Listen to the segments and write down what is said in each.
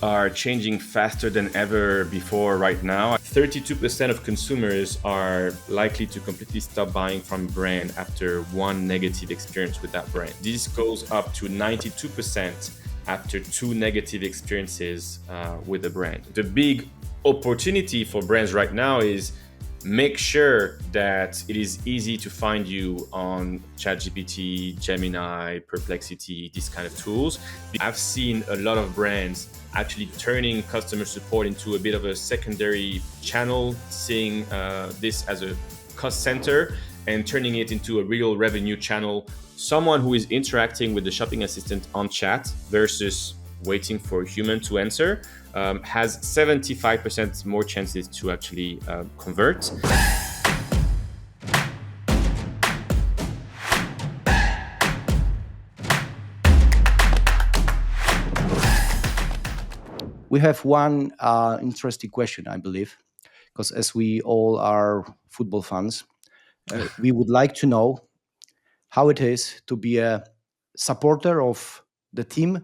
Are changing faster than ever before right now. 32% of consumers are likely to completely stop buying from a brand after one negative experience with that brand. This goes up to 92% after two negative experiences with the brand. The big opportunity for brands right now is make sure that it is easy to find you on ChatGPT, Gemini, Perplexity, these kind of tools. I've seen a lot of brands actually turning customer support into a bit of a secondary channel, seeing this as a cost center and turning it into a real revenue channel. Someone who is interacting with the shopping assistant on chat versus waiting for a human to answer has 75% more chances to actually convert. We have one interesting question, I believe, because as we all are football fans, we would like to know how it is to be a supporter of the team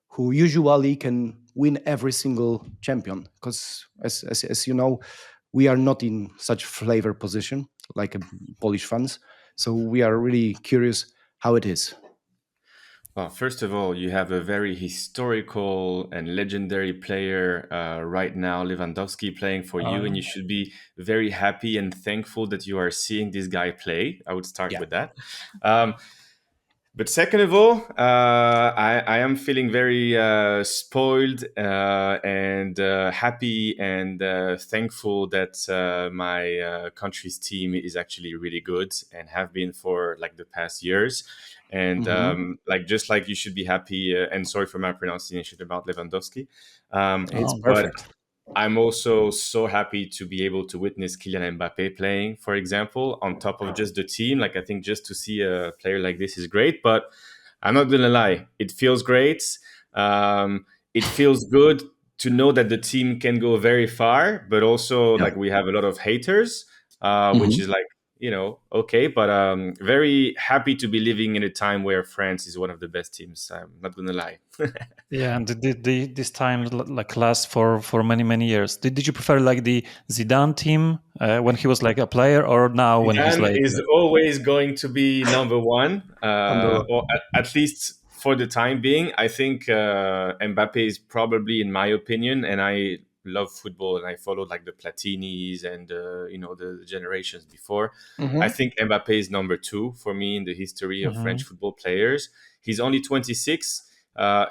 who usually can win every single champion. Because as you know, we are not in such flavor position like a Polish fans. So we are really curious how it is. Well, first of all, you have a very historical and legendary player right now, Lewandowski, playing for you, and you should be very happy and thankful that you are seeing this guy play. I would start with that. But second of all, I am feeling very spoiled and happy and thankful that my country's team is actually really good and have been for like the past years. And like just like you should be happy. And sorry for my pronunciation about Lewandowski. It's perfect. I'm also so happy to be able to witness Kylian Mbappe playing, for example, on top of just the team. Like, I think just to see a player like this is great, but I'm not going to lie. It feels great. It feels good to know that the team can go very far, but also like we have a lot of haters, which is like, okay, but very happy to be living in a time where France is one of the best teams. I'm not going to lie. Yeah, and this time like lasts for many years. Did you prefer like the Zidane team when he was like a player, or now when he's like? Is always going to be number one, or at least for the time being. I think Mbappe is probably, in my opinion, and I love football and I followed like the Platinis and the generations before. I think Mbappe is number two for me in the history of French football players. He's only 26.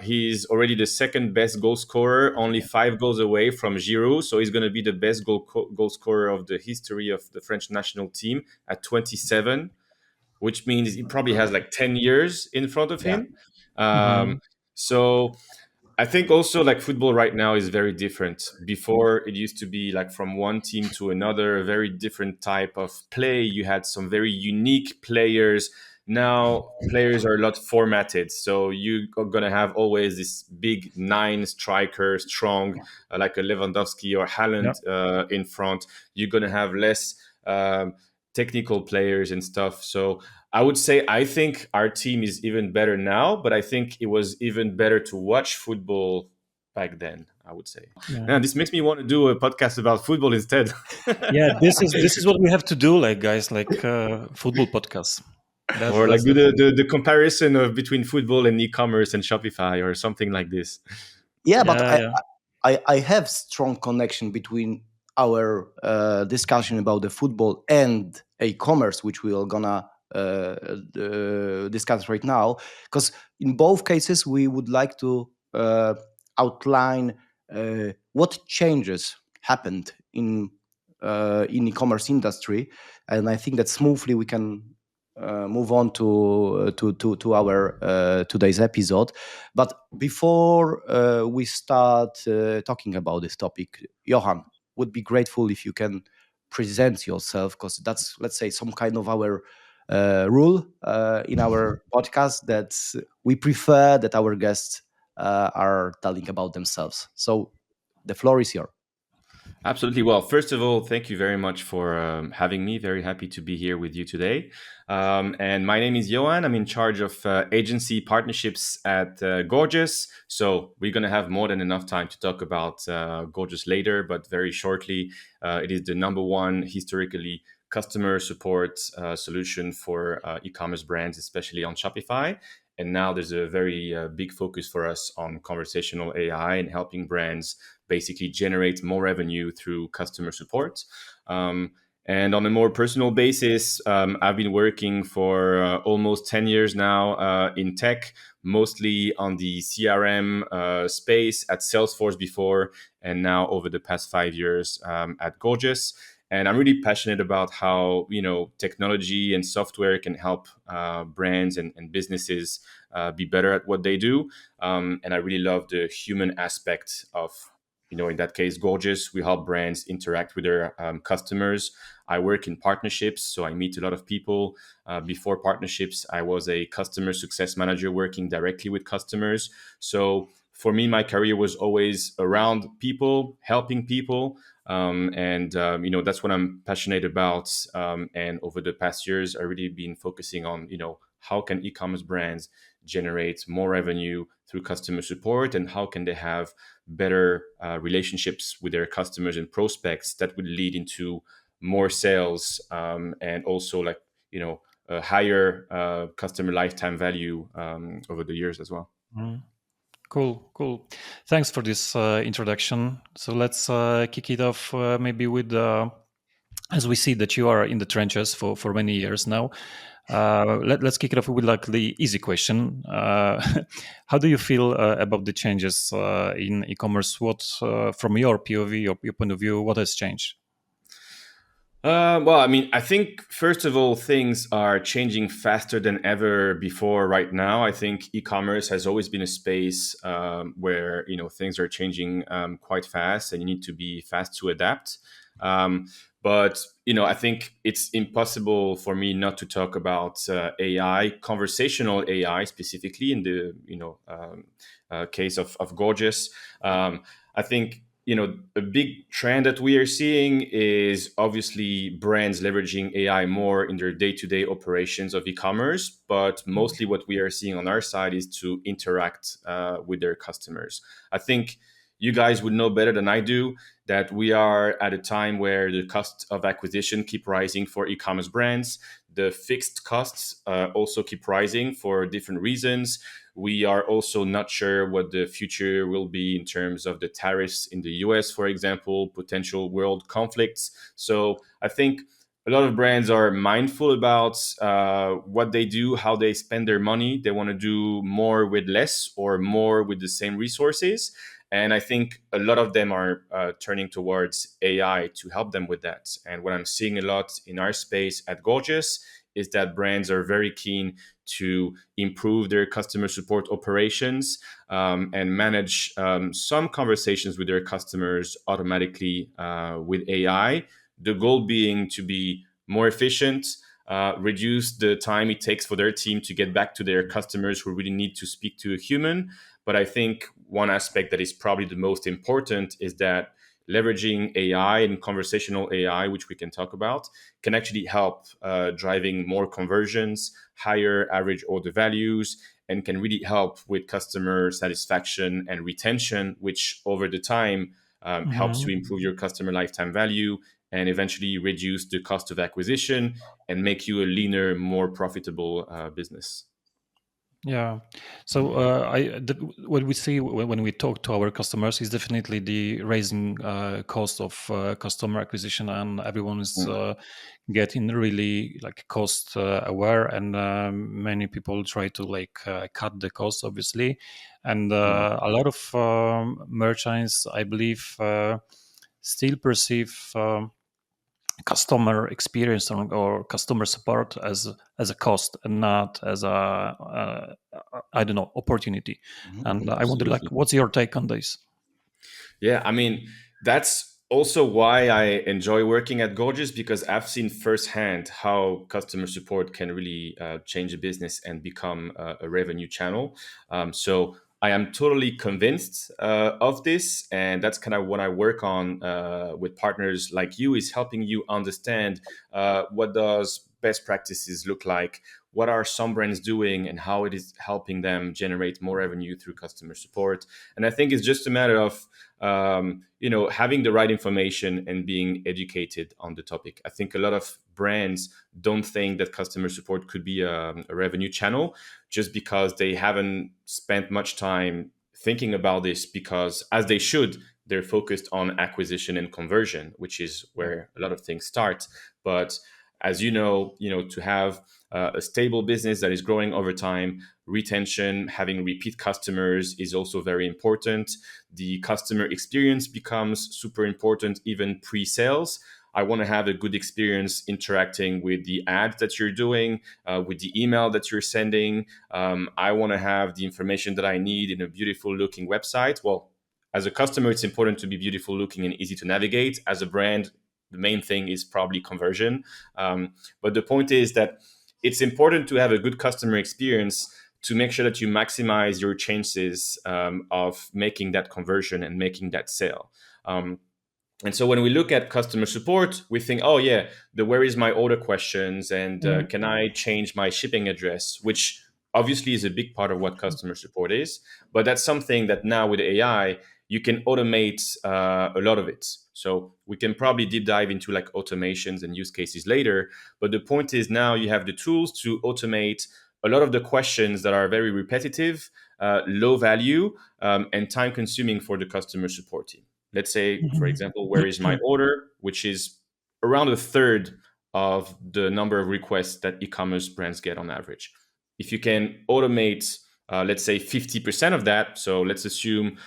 He's already the second best goal scorer, only 5 goals away from Giroud. So he's going to be the best goal scorer of the history of the French national team at 27, which means he probably has like 10 years in front of him. So I think also like football right now is very different. Before, it used to be like from one team to another, a very different type of play. You had some very unique players. Now players are a lot formatted, so you are going to have always this big 9 striker, strong, like a Lewandowski or Haaland in front. You're going to have less technical players and stuff. So I would say I think our team is even better now, but I think it was even better to watch football back then, I would say. Now, this makes me want to do a podcast about football instead. Yeah, this is what we have to do, like guys, like football podcasts. Or like do the comparison of between football and e-commerce and Shopify or something like this. Yeah, but I have strong connection between our discussion about the football and e-commerce, which we are gonna discuss right now, because in both cases we would like to outline what changes happened in e-commerce industry, and I think that smoothly we can move on to our today's episode. But before we start talking about this topic, Yohan, would be grateful if you can present yourself, because that's, let's say, some kind of our rule in our podcast, that we prefer that our guests are telling about themselves. So the floor is yours. Absolutely. Well, first of all, thank you very much for having me. Very happy to be here with you today. And my name is Yohan. I'm in charge of agency partnerships at Gorgias. So we're going to have more than enough time to talk about Gorgias later, but very shortly, it is the number one historically customer support solution for e-commerce brands, especially on Shopify. And now there's a very big focus for us on conversational AI and helping brands basically generate more revenue through customer support. And on a more personal basis, I've been working for almost 10 years now in tech, mostly on the CRM space at Salesforce before, and now over the past 5 years at Gorgias. And I'm really passionate about how technology and software can help brands and businesses be better at what they do. And I really love the human aspect of in that case, Gorgias, we help brands interact with their customers. I work in partnerships, so I meet a lot of people. Before partnerships, I was a customer success manager working directly with customers. So for me, my career was always around people, helping people. And that's what I'm passionate about. And over the past years, I really been focusing on, how can e-commerce brands generate more revenue through customer support, and how can they have better relationships with their customers and prospects that would lead into more sales, and also a higher customer lifetime value over the years as well. Mm. Cool. Thanks for this introduction. So let's kick it off maybe with, as we see that you are in the trenches for many years now. Let's kick it off with like the easy question. How do you feel about the changes in e-commerce? What, from your POV, your point of view, what has changed? Well, I mean, I think first of all, things are changing faster than ever before right now. I think e-commerce has always been a space where things are changing quite fast, and you need to be fast to adapt. But I think it's impossible for me not to talk about AI, conversational AI specifically in the case of Gorgias. I think a big trend that we are seeing is obviously brands leveraging AI more in their day-to-day operations of e-commerce, but mostly what we are seeing on our side is to interact with their customers. I think you guys would know better than I do that we are at a time where the cost of acquisition keep rising for e-commerce brands. The fixed costs also keep rising for different reasons. We are also not sure what the future will be in terms of the tariffs in the US, for example, potential world conflicts. So I think a lot of brands are mindful about what they do, how they spend their money. They want to do more with less or more with the same resources. And I think a lot of them are turning towards AI to help them with that. And what I'm seeing a lot in our space at Gorgias is that brands are very keen to improve their customer support operations and manage some conversations with their customers automatically with AI. The goal being to be more efficient, reduce the time it takes for their team to get back to their customers who really need to speak to a human. But I think one aspect that is probably the most important is that leveraging AI and conversational AI, which we can talk about, can actually help driving more conversions, higher average order values, and can really help with customer satisfaction and retention, which over the time helps you improve your customer lifetime value and eventually reduce the cost of acquisition and make you a leaner, more profitable business. Yeah. So what we see when we talk to our customers is definitely the raising cost of customer acquisition, and everyone is getting really like cost aware, and many people try to like cut the cost, obviously, and a lot of merchants, I believe, still perceive customer experience or customer support as a cost and not as a I don't know, opportunity. And I wonder, like, what's your take on this? Yeah, I mean, that's also why I enjoy working at Gorgias, because I've seen firsthand how customer support can really change a business and become a revenue channel. So I am totally convinced of this, and that's kind of what I work on with partners like you, is helping you understand what does best practices look like, what are some brands doing, and how it is helping them generate more revenue through customer support. And I think it's just a matter of having the right information and being educated on the topic. I think a lot of brands don't think that customer support could be a revenue channel, just because they haven't spent much time thinking about this, because as they should, they're focused on acquisition and conversion, which is where a lot of things start. But as to have a stable business that is growing over time, retention, having repeat customers is also very important. The customer experience becomes super important, even pre-sales. I want to have a good experience interacting with the ads that you're doing, with the email that you're sending. I want to have the information that I need in a beautiful looking website. Well, as a customer, it's important to be beautiful looking and easy to navigate. As a brand, the main thing is probably conversion. But the point is that it's important to have a good customer experience to make sure that you maximize your chances of making that conversion and making that sale. And so when we look at customer support, we think, oh yeah, the where is my order questions, and can I change my shipping address, which obviously is a big part of what customer support is. But that's something that now with AI, you can automate a lot of it. So we can probably deep dive into like automations and use cases later. But the point is, now you have the tools to automate a lot of the questions that are very repetitive, low value, and time consuming for the customer support team. Let's say, for example, where is my order, which is around a third of the number of requests that e-commerce brands get on average. If you can automate, let's say 50% of that. So let's assume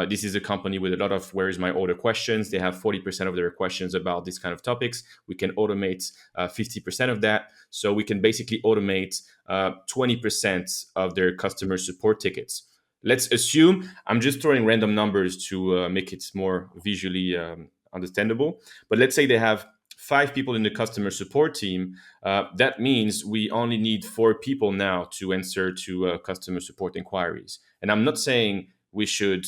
this is a company with a lot of where is my order questions. They have 40% of their questions about this kind of topics. We can automate 50% of that. So we can basically automate 20% of their customer support tickets. Let's assume, I'm just throwing random numbers to make it more visually understandable. But let's say they have 5 people in the customer support team. That means we only need 4 people now to answer to customer support inquiries. And I'm not saying we should,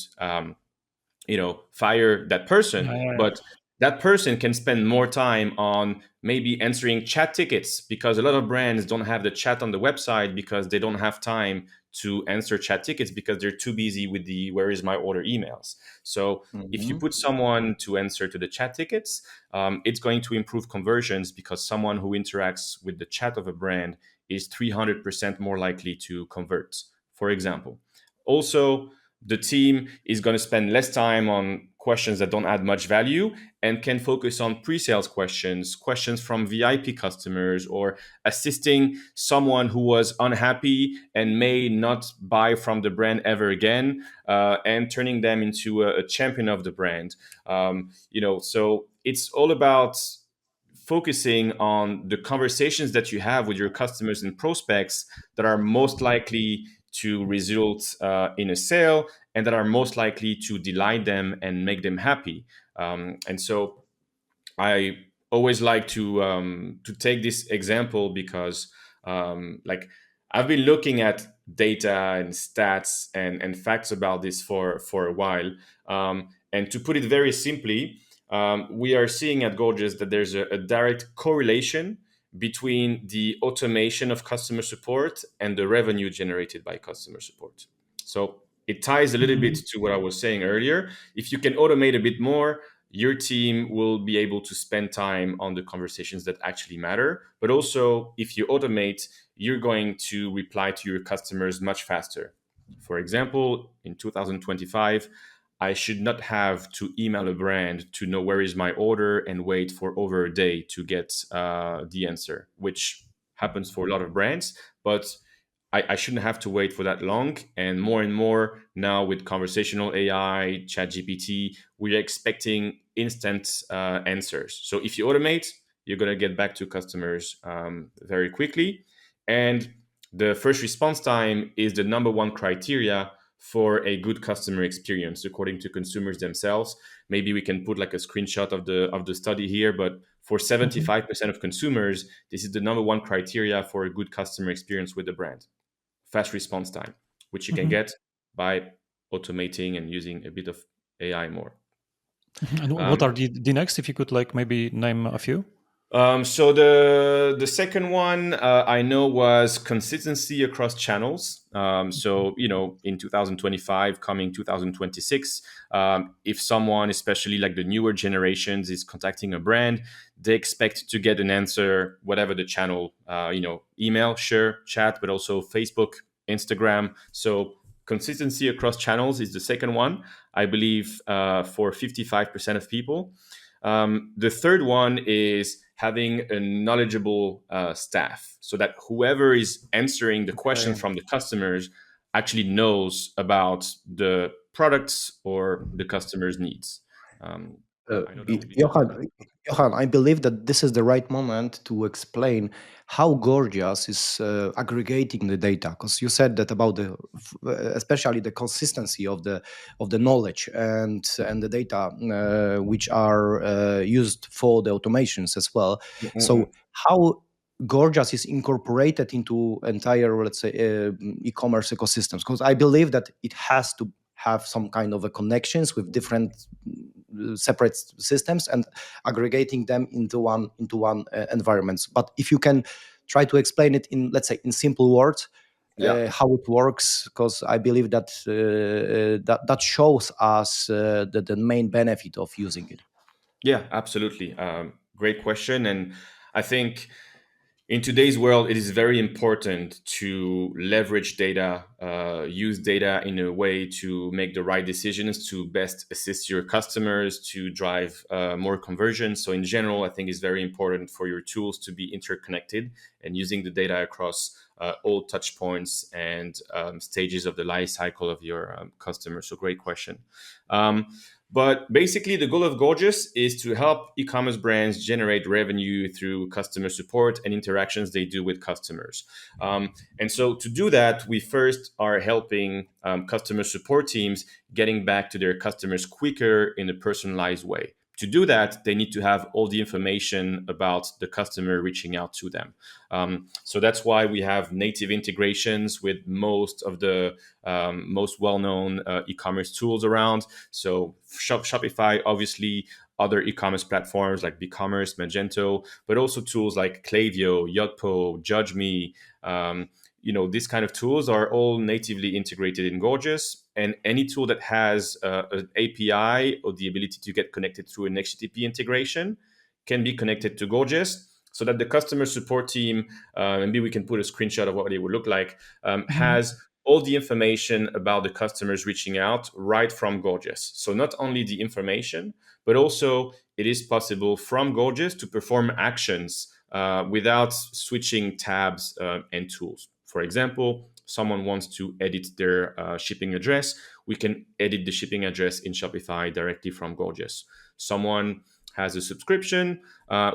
fire that person, but that person can spend more time on maybe answering chat tickets, because a lot of brands don't have the chat on the website because they don't have time to answer chat tickets because they're too busy with the where is my order emails. So if you put someone to answer to the chat tickets, it's going to improve conversions, because someone who interacts with the chat of a brand is 300% more likely to convert, for example. Also, the team is going to spend less time on questions that don't add much value and can focus on pre-sales questions from VIP customers, or assisting someone who was unhappy and may not buy from the brand ever again, and turning them into a champion of the brand. So it's all about focusing on the conversations that you have with your customers and prospects that are most likely to result in a sale, and that are most likely to delight them and make them happy. And so I always like to take this example, because I've been looking at data and stats and facts about this for a while. And to put it very simply, we are seeing at Gorgias that there's a direct correlation between the automation of customer support and the revenue generated by customer support. So it ties a little bit to what I was saying earlier. If you can automate a bit more, your team will be able to spend time on the conversations that actually matter. But also, if you automate, you're going to reply to your customers much faster. For example, in 2025, I should not have to email a brand to know where is my order and wait for over a day to get the answer, which happens for a lot of brands. But I shouldn't have to wait for that long. And more now with conversational AI, ChatGPT, we're expecting instant answers. So if you automate, you're going to get back to customers very quickly. And the first response time is the number one criteria for a good customer experience, according to consumers themselves. Maybe we can put like a screenshot of the study here, but for 75% of consumers, this is the number one criteria for a good customer experience with the brand. Fast response time, which you can get by automating and using a bit of AI more. And what are the next? If you could like maybe name a few. So the second one I know was consistency across channels. So in 2025, coming 2026, if someone, especially like the newer generations, is contacting a brand, they expect to get an answer, whatever the channel. Email, sure, chat, but also Facebook, Instagram. So consistency across channels is the second one, I believe, for 55% of people. The third one is having a knowledgeable staff, so that whoever is answering the question from the customers actually knows about the products or the customer's needs. I know that would be the third. Johan, I believe that this is the right moment to explain how Gorgias is aggregating the data, because you said that about especially the consistency of the knowledge and the data which are used for the automations as well. Mm-mm-mm. So how Gorgias is incorporated into entire, let's say, e-commerce ecosystems, because I believe that it has to have some kind of a connections with different separate systems and aggregating them into one environment. But if you can try to explain it in, let's say, in simple words, Yeah. how it works, because I believe that that shows us the main benefit of using it. Yeah, absolutely. Great question. And I think in today's world, it is very important to leverage data, use data in a way to make the right decisions, to best assist your customers, to drive more conversion. So in general, I think it's very important for your tools to be interconnected and using the data across all touch points and stages of the life cycle of your customer. So great question. But basically, the goal of Gorgias is to help e-commerce brands generate revenue through customer support and interactions they do with customers. And so to do that, we first are helping customer support teams getting back to their customers quicker in a personalized way. To do that, they need to have all the information about the customer reaching out to them. So that's why we have native integrations with most of the most well-known e-commerce tools around. So Shopify, obviously, other e-commerce platforms like BigCommerce, Magento, but also tools like Klaviyo, Yotpo, JudgeMe. These kind of tools are all natively integrated in Gorgias, and any tool that has an API or the ability to get connected through an HTTP integration can be connected to Gorgias, so that the customer support team, maybe we can put a screenshot of what it would look like, has all the information about the customers reaching out right from Gorgias. So not only the information, but also it is possible from Gorgias to perform actions without switching tabs and tools. For example, someone wants to edit their shipping address, we can edit the shipping address in Shopify directly from Gorgias. Someone has a subscription,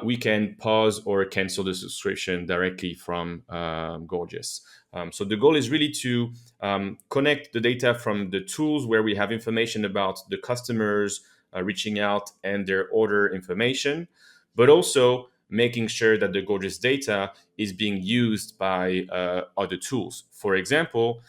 we can pause or cancel the subscription directly from Gorgias. So the goal is really to connect the data from the tools where we have information about the customers reaching out and their order information, but also making sure that the Gorgias data is being used by other tools. For example,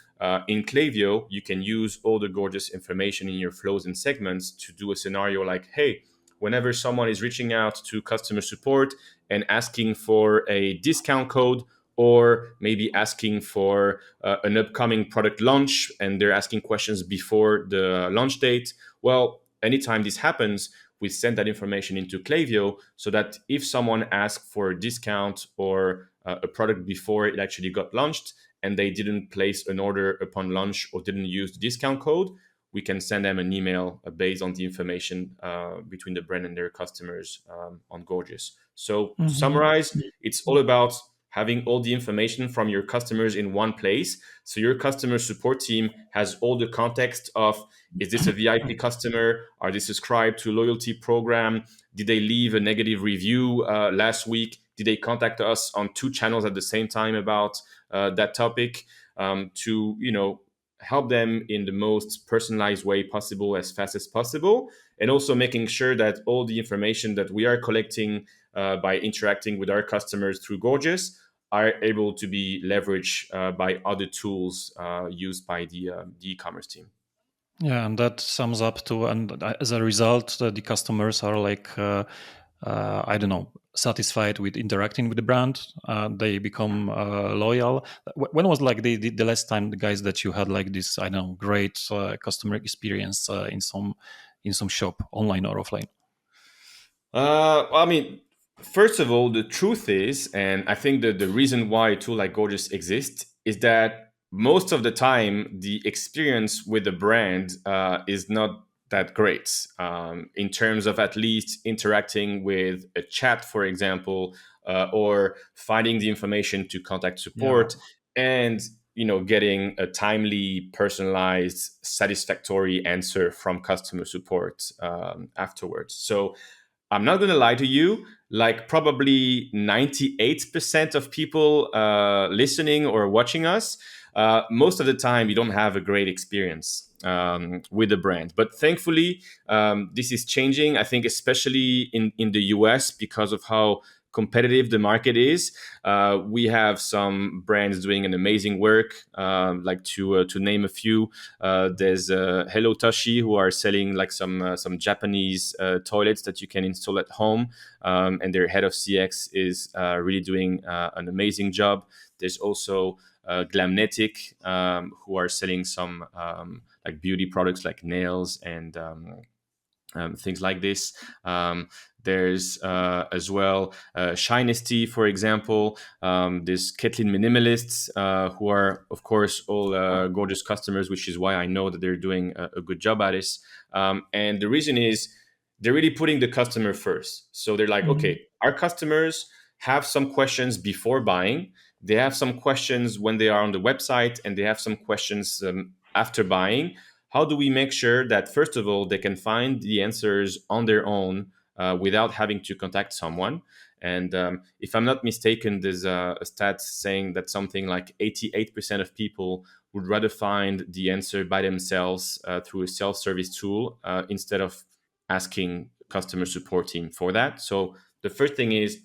in Klaviyo, you can use all the Gorgias information in your flows and segments to do a scenario like, hey, whenever someone is reaching out to customer support and asking for a discount code, or maybe asking for an upcoming product launch and they're asking questions before the launch date, well, anytime this happens, we send that information into Klaviyo so that if someone asks for a discount or a product before it actually got launched and they didn't place an order upon launch or didn't use the discount code, we can send them an email based on the information between the brand and their customers on Gorgias. So to summarize, it's all about having all the information from your customers in one place. So your customer support team has all the context of, is this a VIP customer? Are they subscribed to a loyalty program? Did they leave a negative review last week? Did they contact us on 2 channels at the same time about that topic? To help them in the most personalized way possible, as fast as possible, and also making sure that all the information that we are collecting by interacting with our customers through Gorgias are able to be leveraged by other tools used by the e-commerce team. Yeah, and that sums up to, and as a result, the customers are like, I don't know, satisfied with interacting with the brand. They become loyal. When was like the last time, the guys, that you had like this, I don't know, great customer experience in some shop, online or offline? I mean, first of all, the truth is, and I think that the reason why a tool like Gorgias exists is that most of the time the experience with the brand is not that great in terms of at least interacting with a chat, for example, or finding the information to contact Yeah. support, and getting a timely, personalized, satisfactory answer from customer support afterwards. So I'm not going to lie to you, like probably 98% of people listening or watching us, most of the time you don't have a great experience with the brand. But thankfully, this is changing, I think, especially in the US because of how competitive the market is. We have some brands doing an amazing work, like to name a few. There's Hello Toshi, who are selling like some Japanese toilets that you can install at home, and their head of CX is really doing an amazing job. There's also Glamnetic, who are selling some like beauty products like nails and things like this. There's as well Shinesty, for example. There's Ketlin Minimalists, who are, of course, all gorgeous customers, which is why I know that they're doing a good job at this. And the reason is they're really putting the customer first. So they're like, Mhm. okay, our customers have some questions before buying. They have some questions when they are on the website, and they have some questions after buying. How do we make sure that, first of all, they can find the answers on their own without having to contact someone? And if I'm not mistaken, there's a stat saying that something like 88% of people would rather find the answer by themselves through a self-service tool instead of asking customer support team for that. So the first thing is,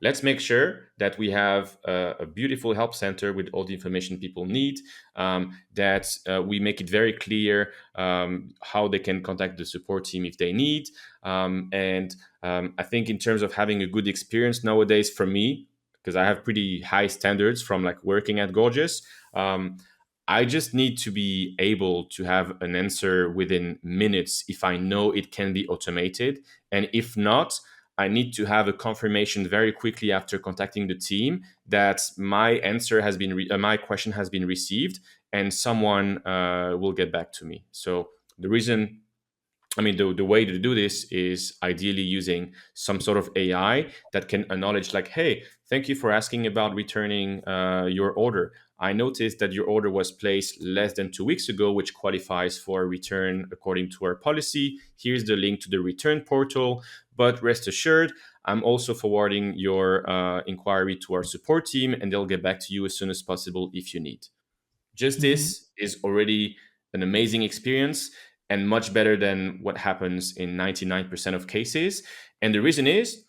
let's make sure that we have a beautiful help center with all the information people need, that we make it very clear how they can contact the support team if they need. And I think in terms of having a good experience nowadays, for me, because I have pretty high standards from like working at Gorgias, I just need to be able to have an answer within minutes if I know it can be automated. And if not, I need to have a confirmation very quickly after contacting the team that my answer has been, my question has been received, and someone will get back to me. So the reason, I mean, the way to do this is ideally using some sort of AI that can acknowledge, like, hey, thank you for asking about returning your order. I noticed that your order was placed less than 2 weeks ago, which qualifies for a return according to our policy. Here's the link to the return portal. But rest assured, I'm also forwarding your inquiry to our support team, and they'll get back to you as soon as possible if you need. Just Mhm. this is already an amazing experience and much better than what happens in 99% of cases. And the reason is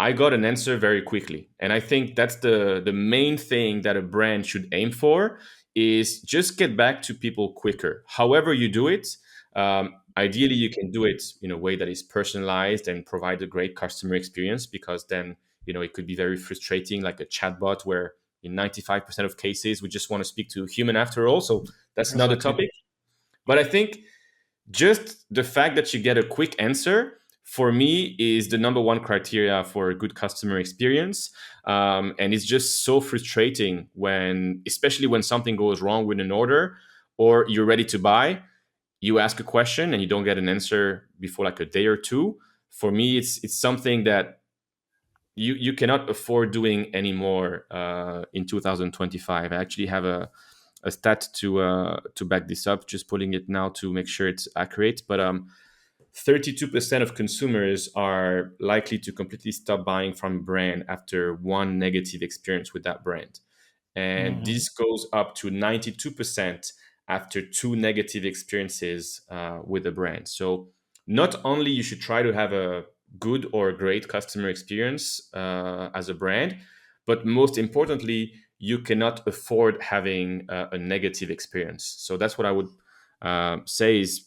I got an answer very quickly. And I think that's the main thing that a brand should aim for, is just get back to people quicker. However you do it, ideally you can do it in a way that is personalized and provide a great customer experience, because then, it could be very frustrating, like a chatbot where in 95% of cases we just want to speak to a human after all. So that's another Exactly. topic. But I think just the fact that you get a quick answer, for me, is the number one criteria for a good customer experience. And it's just so frustrating when, especially when something goes wrong with an order, or you're ready to buy, you ask a question and you don't get an answer before like a day or two. For me, it's something that you cannot afford doing anymore in 2025. I actually have a stat to back this up. Just pulling it now to make sure it's accurate. But 32% of consumers are likely to completely stop buying from a brand after one negative experience with that brand, and Mhm. this goes up to 92% after two negative experiences with a brand. So not only you should try to have a good or great customer experience as a brand, but most importantly, you cannot afford having a negative experience. So that's what says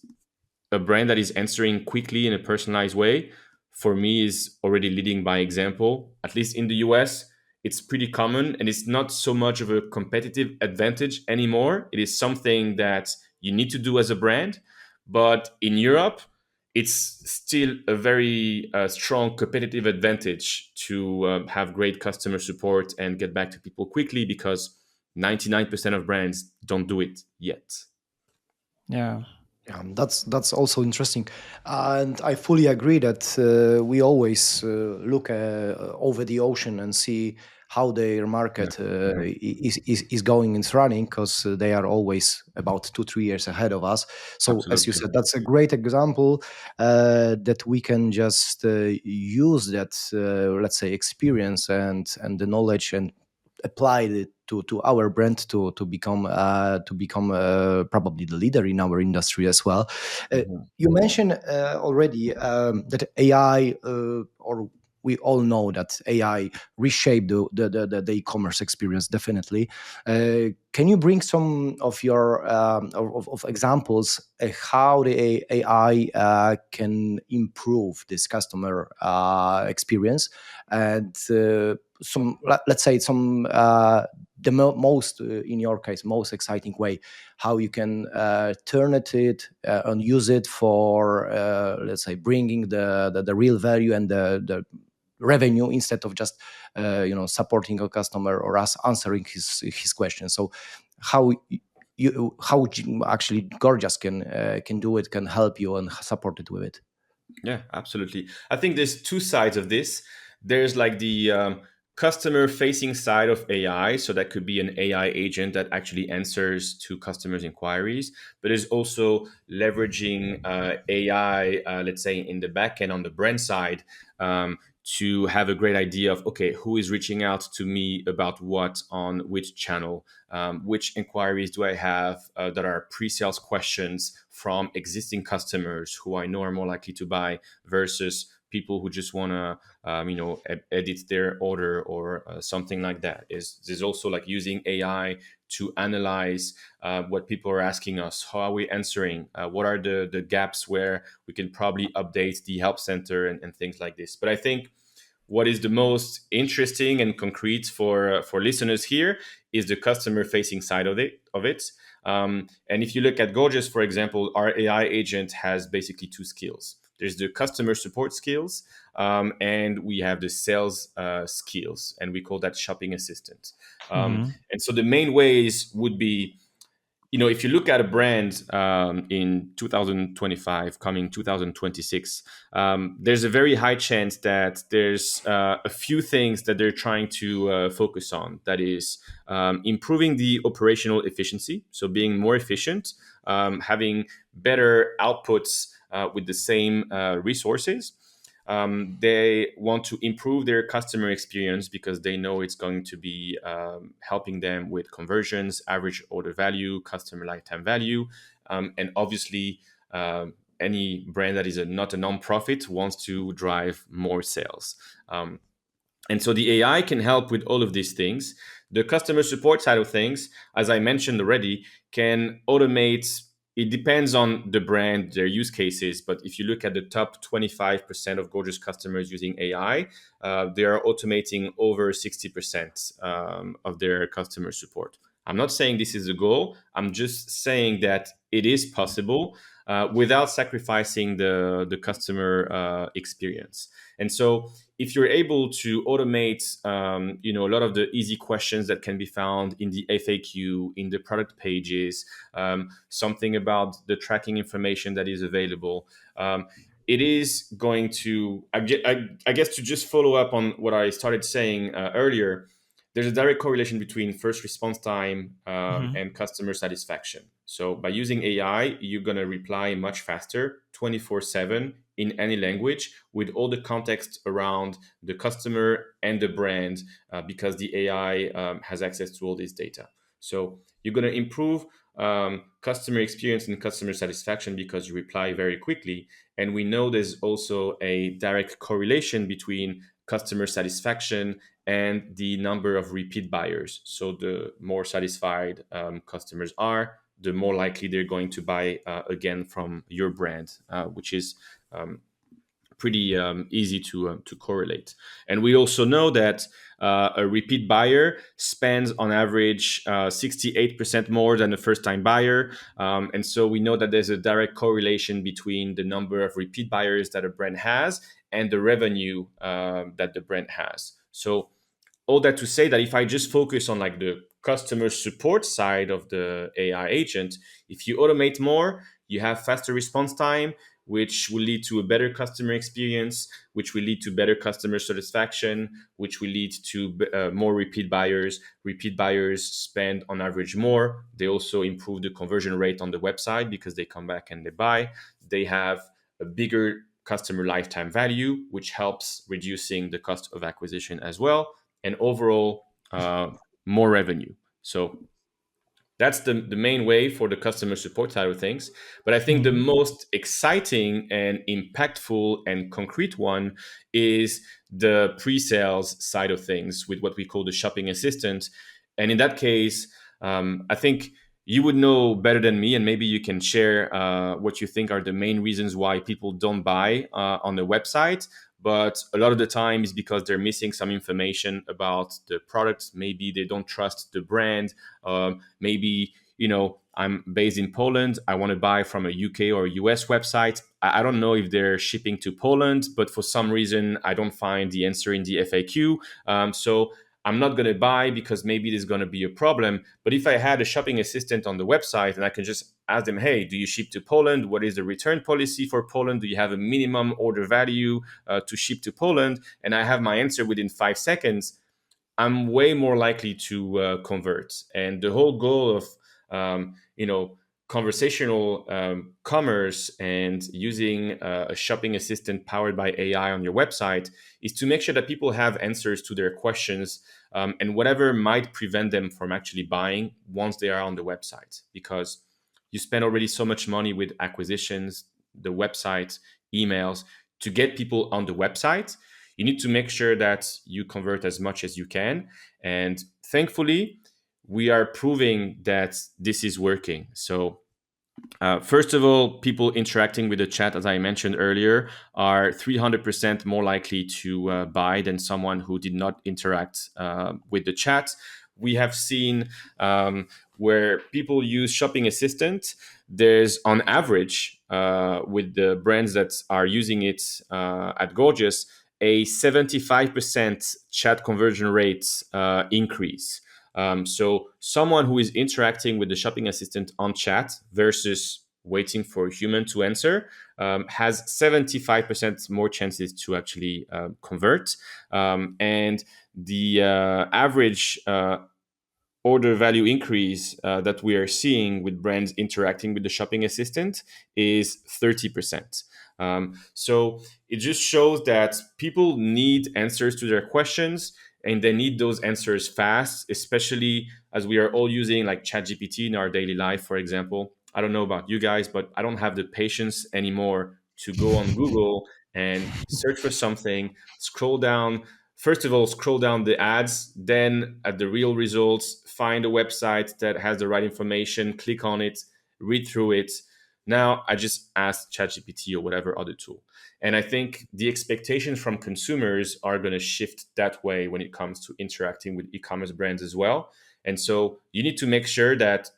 a brand that is answering quickly in a personalized way, for me, is already leading by example. At least in the US, it's pretty common, and it's not so much of a competitive advantage anymore. It is something that you need to do as a brand. But in Europe, it's still a very strong competitive advantage to have great customer support and get back to people quickly, because 99% of brands don't do it yet. Yeah. Yeah, that's also interesting, and I fully agree that we always look over the ocean and see how their Yeah, market is going and running, because they are always about 2 3 years ahead of us. So, as you absolutely. said, that's a great example that we can just use that, let's say, experience and the knowledge, and applied it to our brand to become probably the leader in our industry as well. Mhm. You mentioned already that AI, or we all know that AI reshaped the e-commerce experience, definitely. Can you bring some of your of examples how the AI can improve this customer experience, and let's say some most in your case most exciting way how you can turn it and use it for let's say bringing the real value and the revenue, instead of just supporting a customer or us answering his question. So how actually Gorgias can do it, can help you and support it with it. Yeah, absolutely. I think there's two sides of this. There's like the customer facing side of AI. So that could be an AI agent that actually answers to customers' inquiries. But there's also leveraging AI, let's say, in the back end on the brand side, to have a great idea of, okay, who is reaching out to me about what on which channel, which inquiries do I have that are pre-sales questions from existing customers who I know are more likely to buy, versus people who just want to edit their order or something like that. Is there's also like using AI to analyze what people are asking us, how are we answering, what are the gaps where we can probably update the help center, and things like this. But I think what is the most interesting and concrete for listeners here is the customer facing side of it. And if you look at Gorgias, for example, our AI agent has basically two skills. There's the customer support skills, and we have the sales skills, and we call that shopping assistant. Hmm. And so the main ways would be, if you look at a brand in 2025, coming 2026, there's a very high chance that there's a few things that they're trying to focus on. That is improving the operational efficiency, so being more efficient, having better outputs with the same resources. They want to improve their customer experience because they know it's going to be helping them with conversions, average order value, customer lifetime value, and obviously, any brand that is not a non-profit wants to drive more sales. And so the AI can help with all of these things. The customer support side of things, as I mentioned already, can automate. It depends on the brand, their use cases. But if you look at the top 25% of Gorgias customers using AI, they are automating over 60% of their customer support. I'm not saying this is the goal. I'm just saying that it is possible without sacrificing the customer experience. And so if you're able to automate, a lot of the easy questions that can be found in the FAQ, in the product pages, something about the tracking information that is available, it is going to, I guess, to just follow up on what I started saying earlier. There's a direct correlation between first response time Hmm. and customer satisfaction. So by using AI, you're going to reply much faster, 24/7, in any language, with all the context around the customer and the brand, because the AI has access to all this data. So you're going to improve customer experience and customer satisfaction because you reply very quickly. And we know there's also a direct correlation between customer satisfaction and the number of repeat buyers. So the more satisfied customers are, the more likely they're going to buy again from your brand, which is pretty easy to correlate. And we also know that a repeat buyer spends on average 68% more than a first-time buyer. And so we know that there's a direct correlation between the number of repeat buyers that a brand has and the revenue that the brand has. So all that to say that if I just focus on like the customer support side of the AI agent, if you automate more, you have faster response time, which will lead to a better customer experience, which will lead to better customer satisfaction, which will lead to more repeat buyers. Repeat buyers spend on average more. They also improve the conversion rate on the website because they come back and they buy. They have a bigger customer lifetime value, which helps reducing the cost of acquisition as well, and overall more revenue. So that's the main way for the customer support side of things. But I think the most exciting and impactful and concrete one is the pre-sales side of things with what we call the shopping assistant. And in that case, I think you would know better than me, and maybe you can share what you think are the main reasons why people don't buy on the website. But a lot of the time is because they're missing some information about the product. Maybe they don't trust the brand. Maybe, I'm based in Poland. I want to buy from a UK or US website. I don't know if they're shipping to Poland, but for some reason, I don't find the answer in the FAQ. So I'm not going to buy because maybe there's going to be a problem. But if I had a shopping assistant on the website and I can just ask them, hey, do you ship to Poland? What is the return policy for Poland? Do you have a minimum order value to ship to Poland? And I have my answer within 5 seconds. I'm way more likely to convert. And the whole goal of, conversational commerce and using a shopping assistant powered by AI on your website is to make sure that people have answers to their questions and whatever might prevent them from actually buying once they are on the website. Because you spend already so much money with acquisitions, the website, emails to get people on the website. You need to make sure that you convert as much as you can. And thankfully, we are proving that this is working. So first of all, people interacting with the chat, as I mentioned earlier, are 300% more likely to buy than someone who did not interact with the chat. We have seen where people use Shopping Assistant, there's on average, with the brands that are using it at Gorgias, a 75% chat conversion rate increase. So someone who is interacting with the shopping assistant on chat versus waiting for a human to answer has 75% more chances to actually convert. And the average order value increase that we are seeing with brands interacting with the shopping assistant is 30%. So it just shows that people need answers to their questions and they need those answers fast, especially as we are all using like ChatGPT in our daily life, for example. I don't know about you guys, but I don't have the patience anymore to go on Google and search for something, scroll down. First of all, scroll down the ads, then at the real results, find a website that has the right information, click on it, read through it. Now I just ask ChatGPT or whatever other tool. And I think the expectations from consumers are going to shift that way when it comes to interacting with e-commerce brands as well. And so you need to make sure that,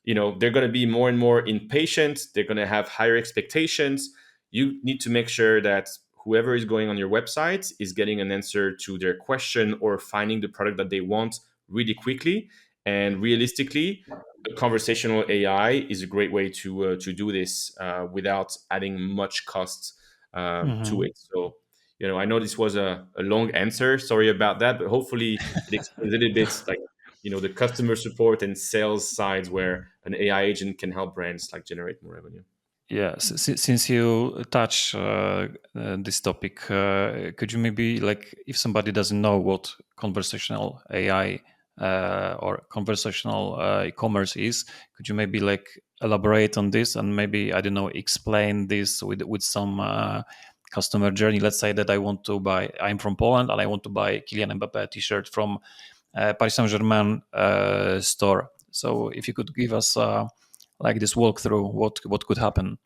they're going to be more and more impatient. They're going to have higher expectations. You need to make sure that whoever is going on your website is getting an answer to their question or finding the product that they want really quickly. And realistically, the conversational AI is a great way to do this without adding much cost to it. So, I know this was a long answer. Sorry about that, but hopefully it explains a little bit like, the customer support and sales sides where an AI agent can help brands like generate more revenue. Yeah, since you touch this topic, could you maybe, like, if somebody doesn't know what conversational AI or conversational e-commerce is, could you maybe like elaborate on this and maybe, I don't know, explain this with some customer journey? Let's say that I'm from Poland and I want to buy Kylian Mbappé t-shirt from Paris Saint-Germain store. So if you could give us like this walkthrough what could happen.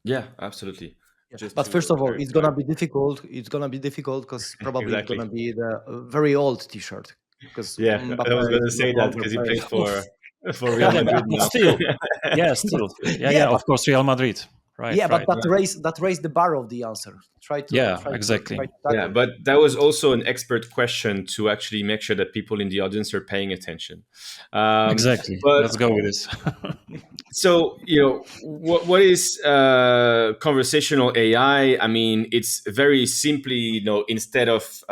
Yeah, absolutely. Just But to first of all, it's clarify. gonna be difficult. It's gonna be difficult because probably it's Exactly. gonna be the very old T-shirt because Yeah, I was Mbappe going to is no say that longer because he playing. plays Oof. for Real Yeah, Madrid but now. still, yeah, still, Yeah, yeah, of but course, Real Madrid, right, yeah, but right. that raised the bar of the answer. Yeah, Try exactly. to Yeah, tackle it. but that was also an expert question to actually make sure that people in the audience are paying attention. Exactly. But Let's go with this. so what is conversational AI? I mean, it's very simply, instead of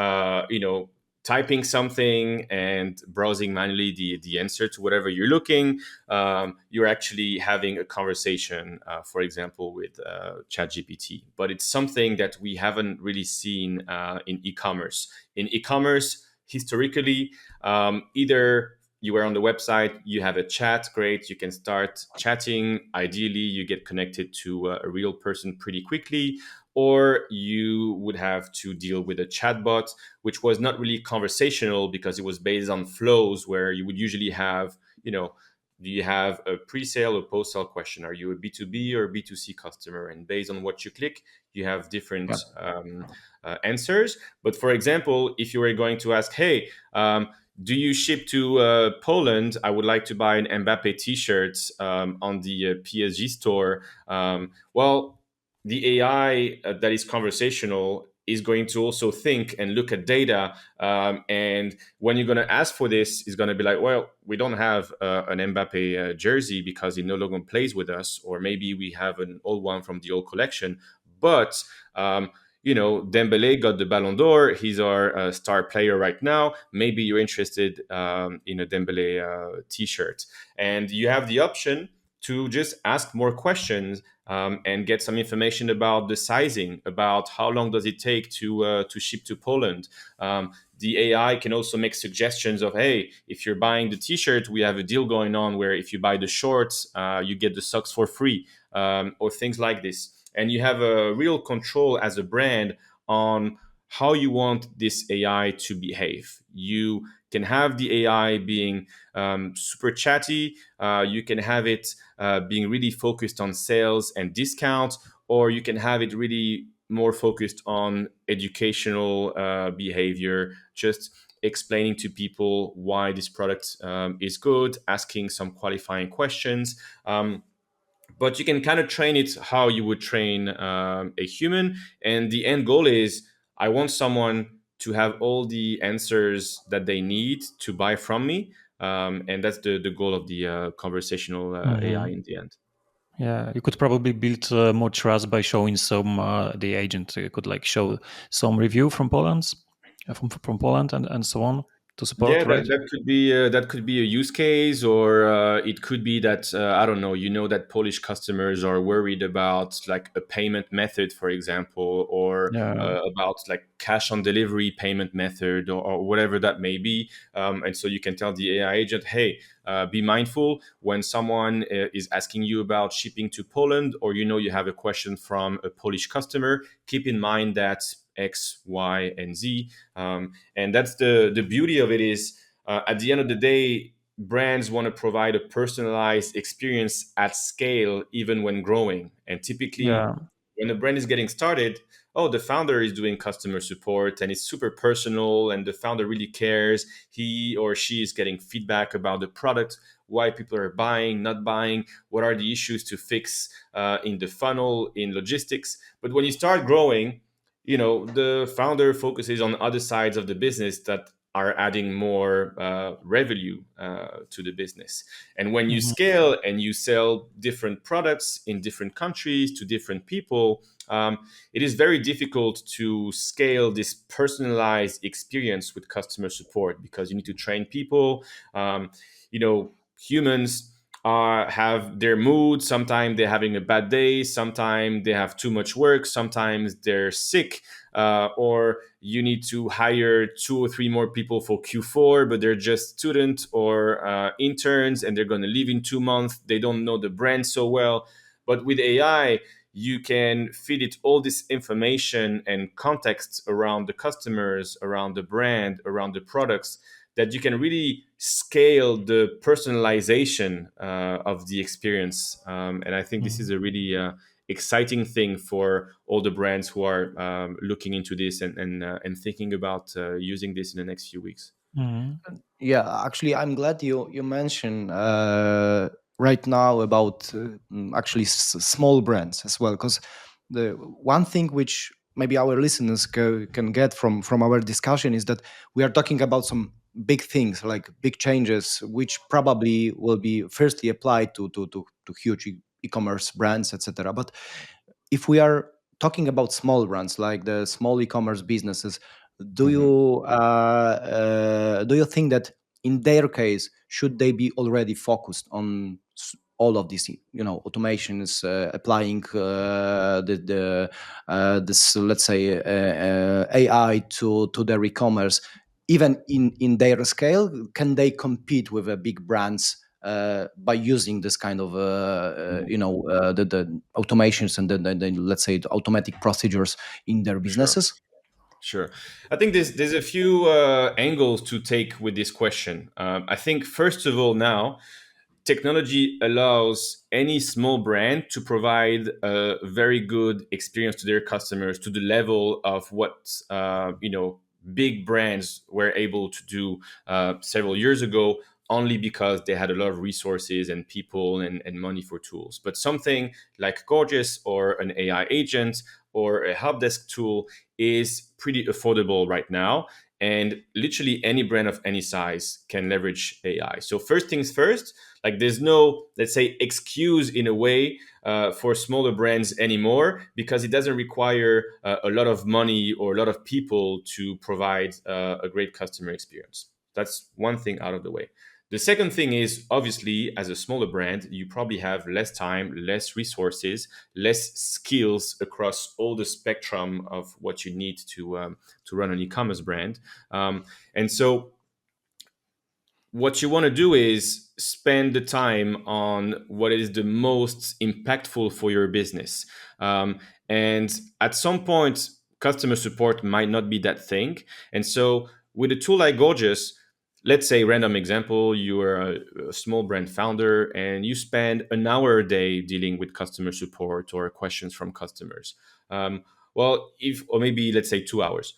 typing something and browsing manually the answer to whatever you're looking, you're actually having a conversation, for example, with ChatGPT. But it's something that we haven't really seen in e-commerce. In e-commerce, historically, either you were on the website, you have a chat, great, you can start chatting. Ideally, you get connected to a real person pretty quickly, or you would have to deal with a chatbot, which was not really conversational because it was based on flows where you would usually have, do you have a pre-sale or post-sale question? Are you a B2B or B2C customer? And based on what you click, you have different Yeah. answers. But for example, if you were going to ask, hey, do you ship to Poland? I would like to buy an Mbappe T-shirt on the PSG store. Well, the AI that is conversational is going to also think and look at data. And when you're going to ask for this, is going to be like, well, we don't have an Mbappe jersey because he no longer plays with us, or maybe we have an old one from the old collection. But Dembele got the Ballon d'Or. He's our star player right now. Maybe you're interested in a Dembele T-shirt, and you have the option to just ask more questions and get some information about the sizing, about how long does it take to ship to Poland. The AI can also make suggestions of, hey, if you're buying the T-shirt, we have a deal going on where if you buy the shorts, you get the socks for free, or things like this. And you have a real control as a brand on how you want this AI to behave. You can have the AI being super chatty. You can have it being really focused on sales and discounts, or you can have it really more focused on educational behavior, just explaining to people why this product is good, asking some qualifying questions. But you can kind of train it how you would train a human. And the end goal is, I want someone to have all the answers that they need to buy from me. And that's the goal of the conversational AI Mhm. in the end. Yeah, you could probably build more trust by showing some the agent could like show some review from Poland, from Poland and so on to Yeah, support, that, right? that could be a use case, or it could be that I don't know. That Polish customers are worried about like a payment method, for example, or Yeah. about like cash on delivery payment method, or whatever that may be. And so you can tell the AI agent, hey, be mindful when someone is asking you about shipping to Poland, or you have a question from a Polish customer. Keep in mind that X, Y, and Z. And that's the beauty of it is, at the end of the day, brands want to provide a personalized experience at scale, even when growing. And typically, Yeah. when a brand is getting started, oh, the founder is doing customer support and it's super personal, and the founder really cares. He or she is getting feedback about the product, why people are buying, not buying, what are the issues to fix in the funnel, in logistics. But when you start growing, the founder focuses on other sides of the business that are adding more revenue to the business. And when you Mhm. scale and you sell different products in different countries to different people, it is very difficult to scale this personalized experience with customer support, because you need to train people. Humans have their mood. Sometimes they're having a bad day. Sometimes they have too much work. Sometimes they're sick, or you need to hire 2 or 3 more people for Q4, but they're just students or interns, and they're going to leave in 2 months. They don't know the brand so well. But with AI, you can feed it all this information and context around the customers, around the brand, around the products, that you can really scale the personalization of the experience. And I think this is a really exciting thing for all the brands who are looking into this and thinking about using this in the next few weeks. Mhm. Yeah, actually, I'm glad you mentioned right now about actually small brands as well, because the one thing which maybe our listeners can get from our discussion is that we are talking about some big things, like big changes, which probably will be firstly applied to huge e-commerce brands, etc. But if we are talking about small brands like the small e-commerce businesses, Mhm. do you think that in their case should they be already focused on all of these, automations, applying this, let's say, AI to their e-commerce, even in their scale? Can they compete with big brands by using this kind of the automations and the, let's say, the automatic procedures in their Sure. businesses? Sure. I think there's a few angles to take with this question. I think first of all, now technology allows any small brand to provide a very good experience to their customers to the level of what big brands were able to do several years ago, only because they had a lot of resources and people and money for tools. But something like Gorgias or an AI agent or a help desk tool is pretty affordable right now, and literally any brand of any size can leverage AI. So first things first, like there's no, let's say, excuse in a way for smaller brands anymore, because it doesn't require a lot of money or a lot of people to provide a great customer experience. That's one thing out of the way. The second thing is, obviously, as a smaller brand, you probably have less time, less resources, less skills across all the spectrum of what you need to run an e-commerce brand. And so what you want to do is spend the time on what is the most impactful for your business. And at some point, customer support might not be that thing. And so with a tool like Gorgias, let's say, random example, you are a small brand founder and you spend an hour a day dealing with customer support or questions from customers. Or maybe let's say 2 hours.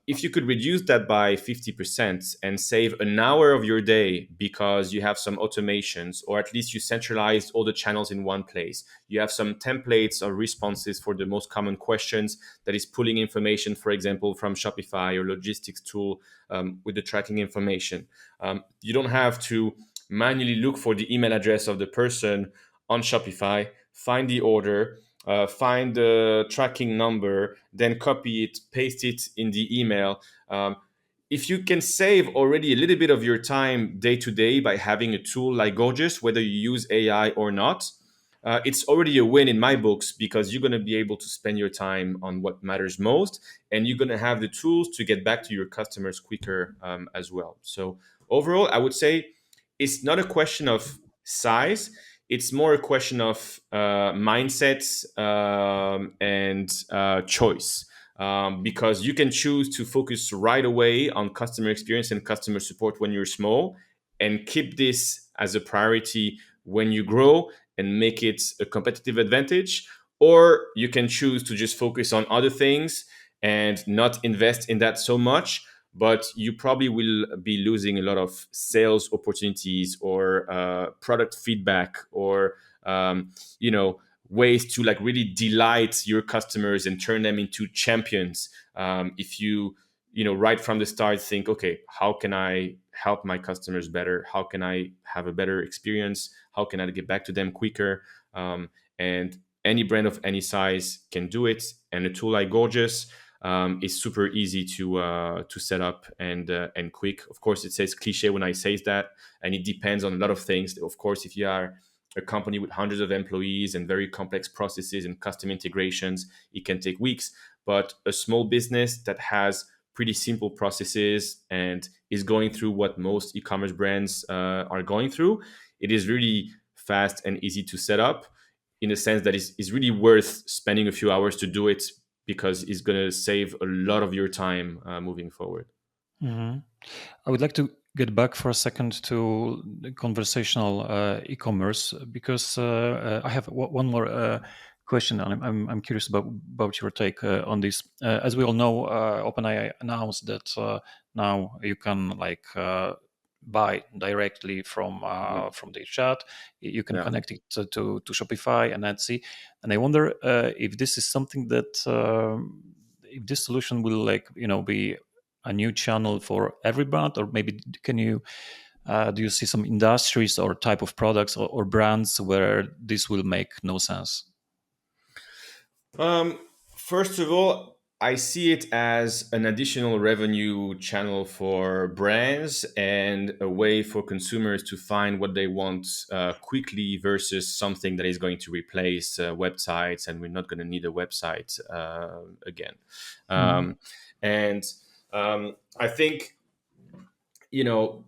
If you could reduce that by 50% and save an hour of your day because you have some automations, or at least you centralized all the channels in one place, you have some templates or responses for the most common questions that is pulling information, for example, from Shopify or logistics tool with the tracking information. You don't have to manually look for the email address of the person on Shopify, find the order, find the tracking number, then copy it, paste it in the email. If you can save already a little bit of your time day to day by having a tool like Gorgias, whether you use AI or not, it's already a win in my books, because you're going to be able to spend your time on what matters most, and you're going to have the tools to get back to your customers quicker as well. So overall, I would say it's not a question of size. It's more a question of mindset and choice. Because you can choose to focus right away on customer experience and customer support when you're small, and keep this as a priority when you grow and make it a competitive advantage. Or you can choose to just focus on other things and not invest in that so much, but you probably will be losing a lot of sales opportunities or product feedback or ways to like really delight your customers and turn them into champions. If you right from the start think, okay, how can I help my customers better, how can I have a better experience, how can I get back to them quicker? And any brand of any size can do it, and a tool like Gorgias is super easy to set up and quick. Of course, it says cliche when I say that, and it depends on a lot of things. Of course, if you are a company with hundreds of employees and very complex processes and custom integrations, it can take weeks. But a small business that has pretty simple processes and is going through what most e-commerce brands are going through, it is really fast and easy to set up, in a sense that is really worth spending a few hours to do it, because it's going to save a lot of your time moving forward. Mhm. I would like to get back for a second to the conversational e-commerce, because I have one more question, and I'm curious about your take on this. As we all know, OpenAI announced that now you can buy directly from the chat. You can Yeah. connect it to Shopify and Etsy, and I wonder if this is something that if this solution will be a new channel for every brand, or maybe can you do you see some industries or type of products or brands where this will make no sense? Um, First of all, I see it as an additional revenue channel for brands and a way for consumers to find what they want quickly versus something that is going to replace websites, and we're not going to need a website again. Mhm. Um, and I think, you know,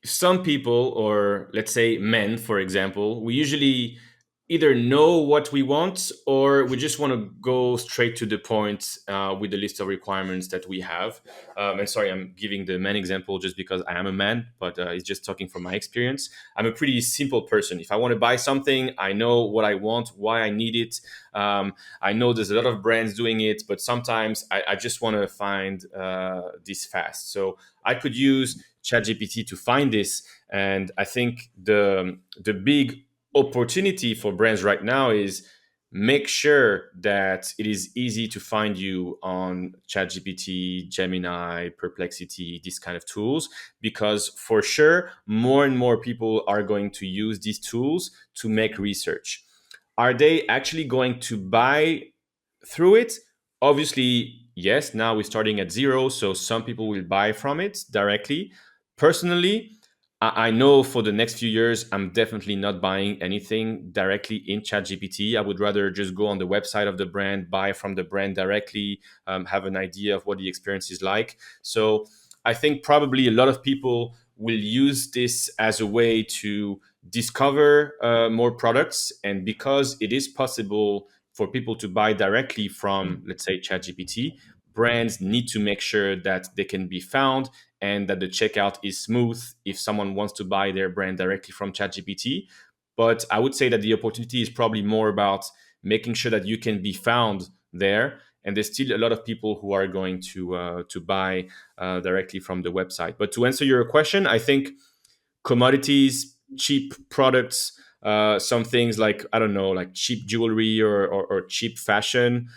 some people, or let's say men, for example, we usually either know what we want or we just want to go straight to the point with the list of requirements that we have. And sorry, I'm giving the man example just because I am a man, but it's just talking from my experience. I'm a pretty simple person. If I want to buy something, I know what I want, why I need it. I know there's a lot of brands doing it, but sometimes I just want to find this fast. So I could use ChatGPT to find this. And I think the big opportunity for brands right now is make sure that it is easy to find you on ChatGPT, Gemini, Perplexity, these kind of tools, because for sure more and more people are going to use these tools to make research. Are they actually going to buy through it? Obviously, yes. Now we're starting at zero, so some people will buy from it directly. Personally, I know for the next few years, I'm definitely not buying anything directly in ChatGPT. I would rather just go on the website of the brand, buy from the brand directly, have an idea of what the experience is like. So I think probably a lot of people will use this as a way to discover more products. And because it is possible for people to buy directly from, let's say, ChatGPT, brands need to make sure that they can be found and that the checkout is smooth if someone wants to buy their brand directly from ChatGPT. But I would say that the opportunity is probably more about making sure that you can be found there. And there's still a lot of people who are going to buy directly from the website. But to answer your question, I think commodities, cheap products, some things like, I don't know, like cheap jewelry or cheap fashion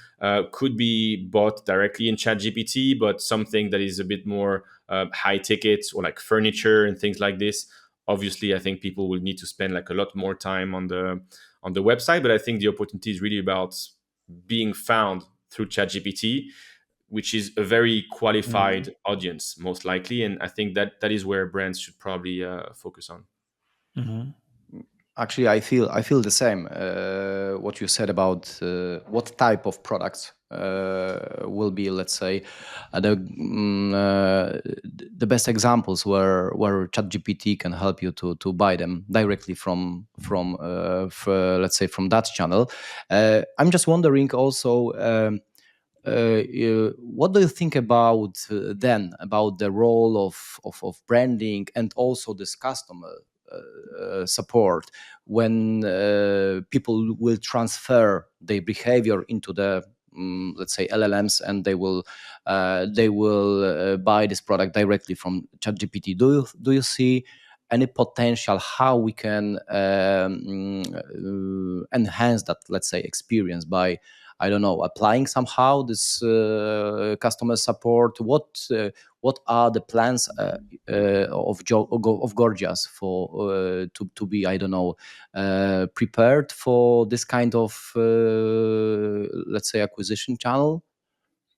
could be bought directly in ChatGPT, but something that is a bit more high tickets or like furniture and things like this, obviously I think people will need to spend like a lot more time on the website. But I think the opportunity is really about being found through ChatGPT, which is a very Mhm. qualified audience most likely. And I think that that is where brands should probably focus on. Mhm. Actually, I feel the same. What you said about what type of products will be, let's say, the best examples where ChatGPT can help you to buy them directly let's say, from that channel. I'm just wondering also. What do you think about then about the role of branding and also this customer support when people will transfer their behavior into the let's say LLMs, and they will buy this product directly from ChatGPT? Do you see any potential how we can enhance that, let's say, experience by, I don't know, applying somehow this customer support? What are the plans of Gorgias for to be, I don't know, prepared for this kind of let's say acquisition channel?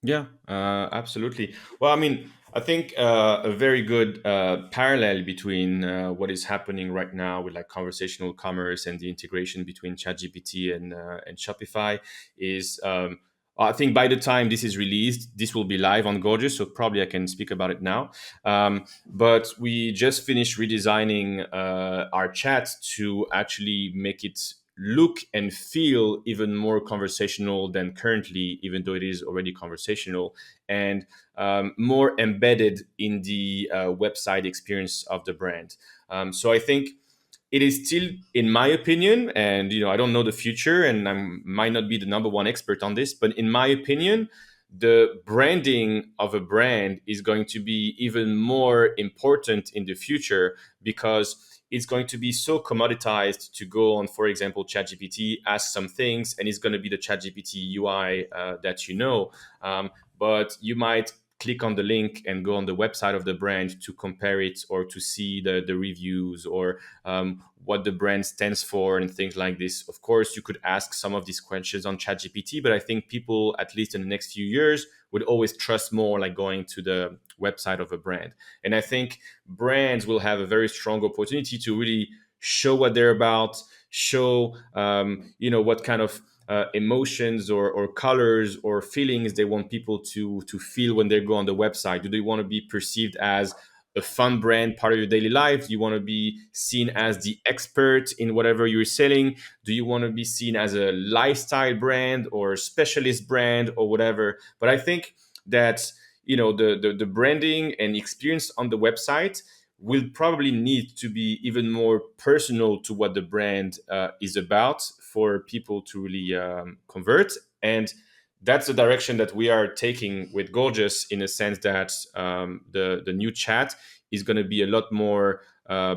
Yeah, absolutely. Well, I mean, I think a very good parallel between what is happening right now with like conversational commerce and the integration between ChatGPT and Shopify is, I think by the time this is released, this will be live on Gorgeous, so probably I can speak about it now. But we just finished redesigning our chat to actually make it look and feel even more conversational than currently, even though it is already conversational, and more embedded in the website experience of the brand. So I think it is still, in my opinion, and I don't know the future, and I might not be the number one expert on this, but in my opinion, the branding of a brand is going to be even more important in the future, because it's going to be so commoditized to go on, for example, ChatGPT, ask some things, and it's going to be the ChatGPT UI that you know. But you might click on the link and go on the website of the brand to compare it, or to see the reviews, or what the brand stands for and things like this. Of course, you could ask some of these questions on ChatGPT, but I think people, at least in the next few years, would always trust more like going to the website of a brand. And I think brands will have a very strong opportunity to really show what they're about, show what kind of emotions or colors or feelings they want people to feel when they go on the website. Do they want to be perceived as a fun brand, part of your daily life? Do you want to be seen as the expert in whatever you're selling? Do you want to be seen as a lifestyle brand or a specialist brand or whatever? But I think that the branding and experience on the website will probably need to be even more personal to what the brand is about, for people to really convert. And that's the direction that we are taking with Gorgias, in a sense that the new chat is going to be a lot more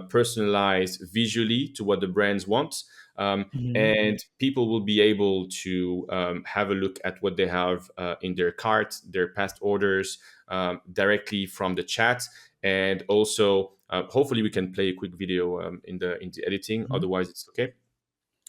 personalized visually to what the brands want. And people will be able to have a look at what they have in their cart, their past orders, directly from the chat. And also, hopefully, we can play a quick video in the editing. Otherwise, it's okay.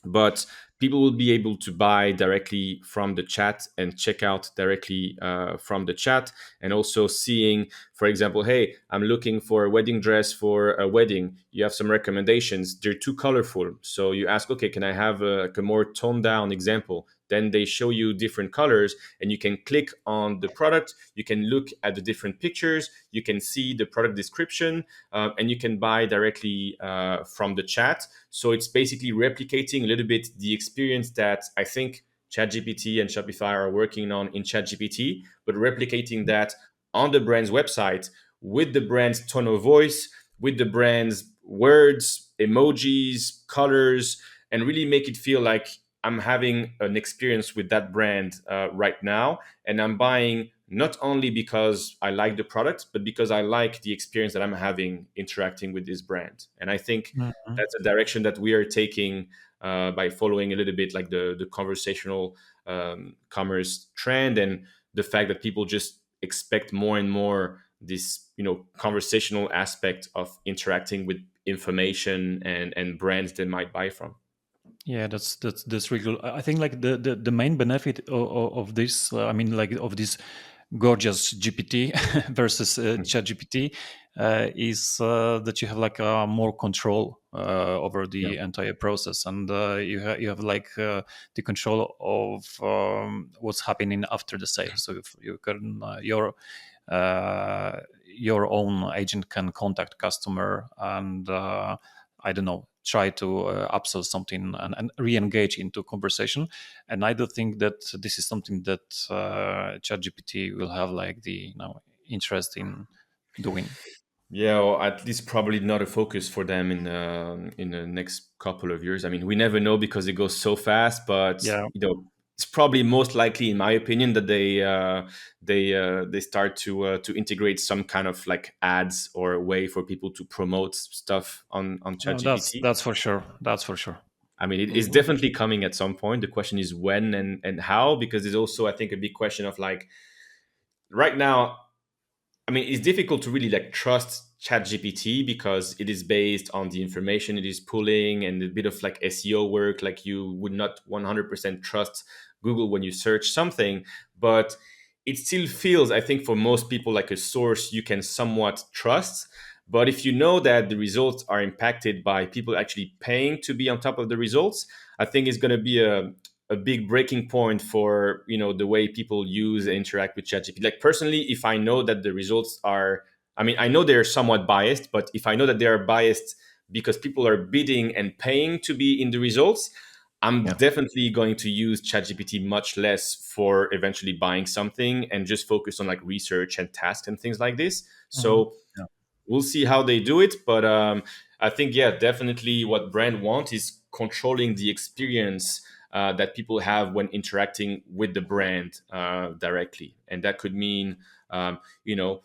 But people will be able to buy directly from the chat and check out directly from the chat, and also seeing, for example, hey, I'm looking for a wedding dress for a wedding. You have some recommendations. They're too colorful. So you ask, okay, can I have a more toned down example? Then they show you different colors, and you can click on the product. You can look at the different pictures. You can see the product description, and you can buy directly from the chat. So it's basically replicating a little bit the experience that I think ChatGPT and Shopify are working on in ChatGPT, but replicating that on the brand's website with the brand's tone of voice, with the brand's words, emojis, colors, and really make it feel like I'm having an experience with that brand right now. And I'm buying not only because I like the product, but because I like the experience that I'm having interacting with this brand. And I think that's a direction that we are taking by following a little bit like the conversational commerce trend, and the fact that people just expect more and more this conversational aspect of interacting with information and brands they might buy from. Yeah, that's really cool. I think like the main benefit of this, I mean, like of this Gorgias GPT versus ChatGPT, is that you have like more control over the entire process, and you have like the control of what's happening after the sale. So if you can your own agent can contact customer and I don't know, try to upsell something and re-engage into conversation. And I do think that this is something that ChatGPT will have like the interest in doing. Yeah, or at least probably not a focus for them in the next couple of years. I mean, we never know because it goes so fast, but Yeah. it's probably most likely, in my opinion, that they start to integrate some kind of like ads or a way for people to promote stuff on ChatGPT. That's for sure. That's for sure. I mean, it is definitely coming at some point. The question is when and how, because there's also, I think, a big question of like right now. I mean, it's difficult to really like trust ChatGPT because it is based on the information it is pulling and a bit of like SEO work. Like you would not 100% trust Google when you search something, but it still feels, I think, for most people like a source you can somewhat trust. But if you know that the results are impacted by people actually paying to be on top of the results, I think it's going to be a big breaking point for the way people use and interact with ChatGPT. Like personally, if I know that the results are, I mean, I know they're somewhat biased, but if I know that they are biased because people are bidding and paying to be in the results, I'm Yeah. definitely going to use ChatGPT much less for eventually buying something and just focus on like research and tasks and things like this. Mhm. So we'll see how they do it, but I think definitely what brand want is controlling the experience that people have when interacting with the brand directly, and that could mean um, you know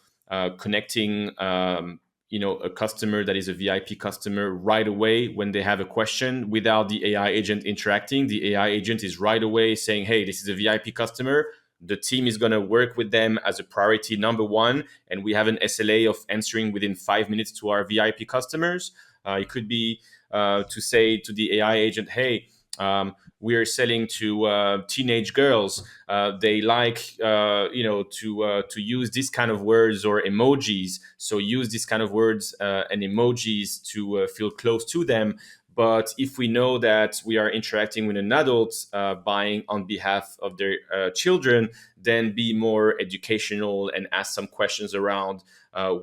connecting a customer that is a VIP customer right away when they have a question without the AI agent interacting. The AI agent is right away saying, "Hey, this is a VIP customer." The team is going to work with them as a priority number one, and we have an SLA of answering within 5 minutes to our VIP customers. It could be to say to the AI agent, "Hey, we are selling to teenage girls. They like to use this kind of words or emojis. So use this kind of words and emojis to feel close to them." But if we know that we are interacting with an adult buying on behalf of their children, then be more educational and ask some questions around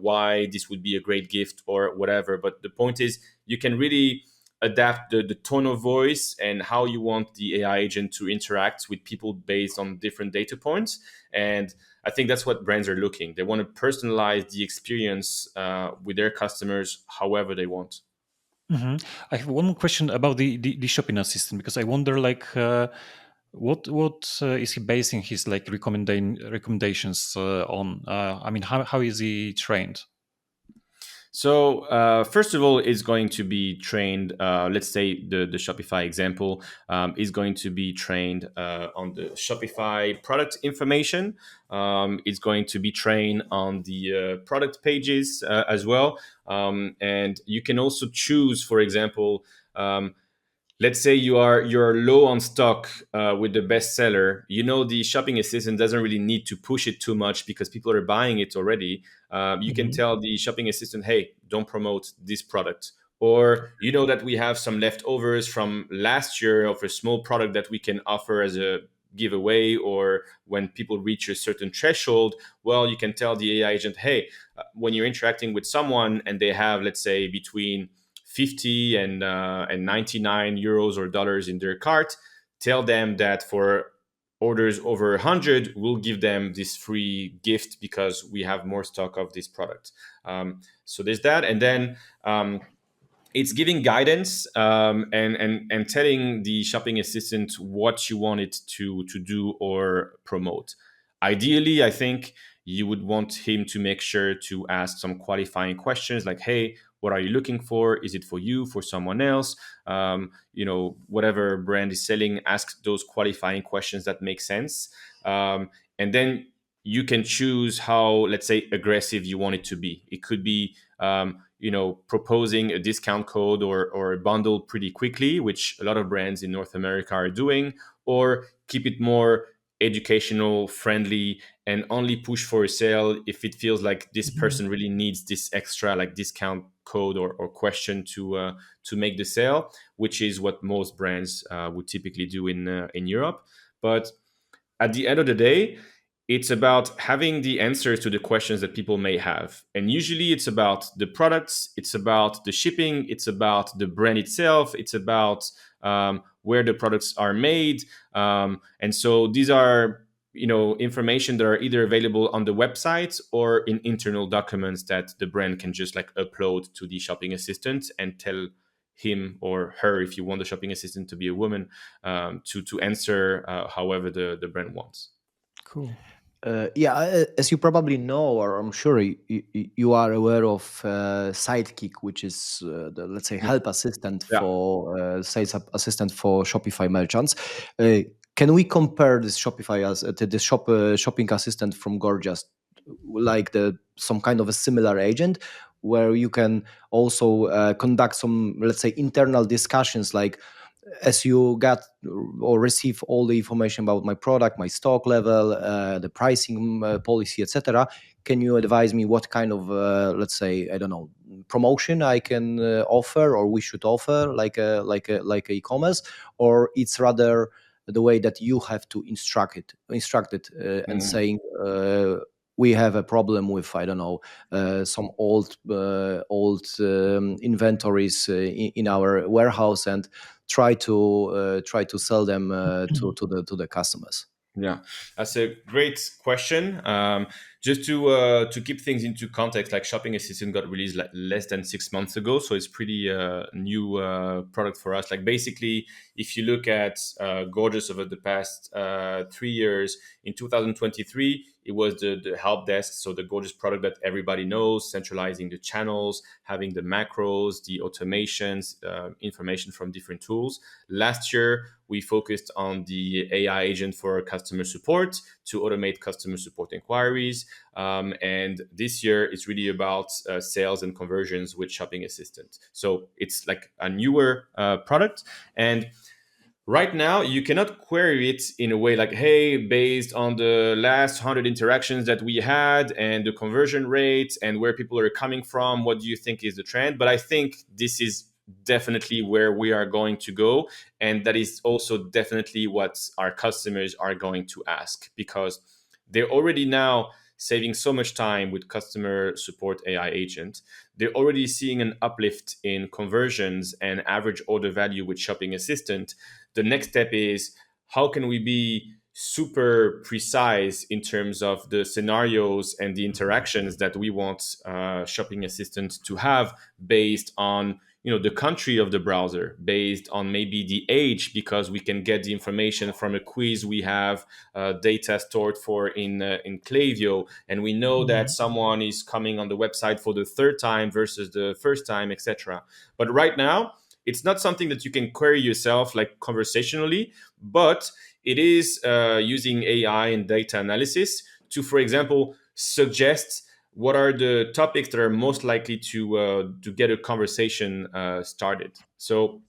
why this would be a great gift or whatever. But the point is, you can really adapt the tone of voice and how you want the AI agent to interact with people based on different data points. And I think that's what brands are looking. They want to personalize the experience with their customers however they want. Mhm. I have one more question about the shopping assistant, because I wonder, like, what is he basing his like recommendations on? I mean, how is he trained? So first of all, it's going to be trained. Let's say the Shopify example is going to be trained on the Shopify product information. It's going to be trained on the product pages as well. And you can also choose, for example, let's say you're low on stock with the bestseller. The shopping assistant doesn't really need to push it too much because people are buying it already. You can Mhm. tell the shopping assistant, "Hey, don't promote this product." Or that we have some leftovers from last year of a small product that we can offer as a giveaway, or when people reach a certain threshold, well, you can tell the AI agent, "Hey, when you're interacting with someone and they have, let's say, between 50 and 99 euros or dollars in their cart, tell them that for orders over 100, we'll give them this free gift because we have more stock of this product." So there's that. And then it's giving guidance and telling the shopping assistant what you want it to do or promote. Ideally, I think you would want him to make sure to ask some qualifying questions like, "Hey, what are you looking for? Is it for you, for someone else?" Whatever brand is selling, ask those qualifying questions that make sense. And then you can choose how, let's say, aggressive you want it to be. It could be proposing a discount code or a bundle pretty quickly, which a lot of brands in North America are doing, or keep it more educational, friendly, and only push for a sale if it feels like this Mhm. person really needs this extra like discount code or question to make the sale, which is what most brands would typically do in Europe. But at the end of the day, it's about having the answers to the questions that people may have. And usually it's about the products, it's about the shipping, it's about the brand itself, it's about where the products are made. And so these are information that are either available on the website or in internal documents that the brand can just like upload to the shopping assistant and tell him or her, if you want the shopping assistant to be a woman, to answer however the brand wants. Cool. Yeah, as you probably know, or I'm sure you are aware of Sidekick, which is the, let's say, help assistant Yeah. for assistant for Shopify merchants. Can we compare this Shopify as to the shopping assistant from Gorgias, like the some kind of a similar agent, where you can also conduct some, let's say, internal discussions, like as you got or receive all the information about my product, my stock level, the pricing policy, etc. Can you advise me what kind of, let's say, I don't know, promotion I can offer, or we should offer, like a e-commerce, or it's rather the way that you have to instruct it and Mhm. saying we have a problem with, I don't know, some old inventories in our warehouse, and try to sell them to the customers. Yeah, that's a great question. Just to keep things into context, like Shopping Assistant got released like less than 6 months ago, so it's pretty new product for us. Like basically, if you look at Gorgias over the past 3 years, in 2023, it was the help desk, so the Gorgias product that everybody knows, centralizing the channels, having the macros, the automations, information from different tools. Last year, we focused on the AI agent for customer support to automate customer support inquiries. And this year, it's really about sales and conversions with Shopping Assistant. So it's like a newer product. And right now, you cannot query it in a way like, hey, based on the last 100 interactions that we had and the conversion rate and where people are coming from, what do you think is the trend? But I think this is definitely where we are going to go. And that is also definitely what our customers are going to ask, because they're already now saving so much time with customer support AI agent. They're already seeing an uplift in conversions and average order value with Shopping Assistant. The next step is, how can we be super precise in terms of the scenarios and the interactions that we want Shopping Assistant to have, based on the country of the browser, based on maybe the age, because we can get the information from a quiz we have data stored for in Klaviyo, and we know that someone is coming on the website for the third time versus the first time, etc. But right now, it's not something that you can query yourself like conversationally, but it is using AI and data analysis to, for example, suggest what are the topics that are most likely to get a conversation started. So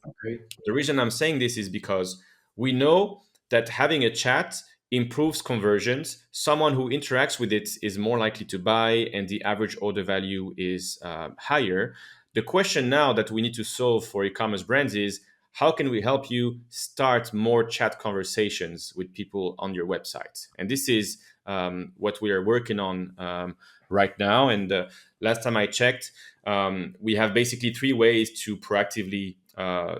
the reason I'm saying this is because we know that having a chat improves conversions. Someone who interacts with it is more likely to buy, and the average order value is higher. The question now that we need to solve for e-commerce brands is, how can we help you start more chat conversations with people on your website? And this is what we are working on right now. And last time I checked, we have basically 3 ways to proactively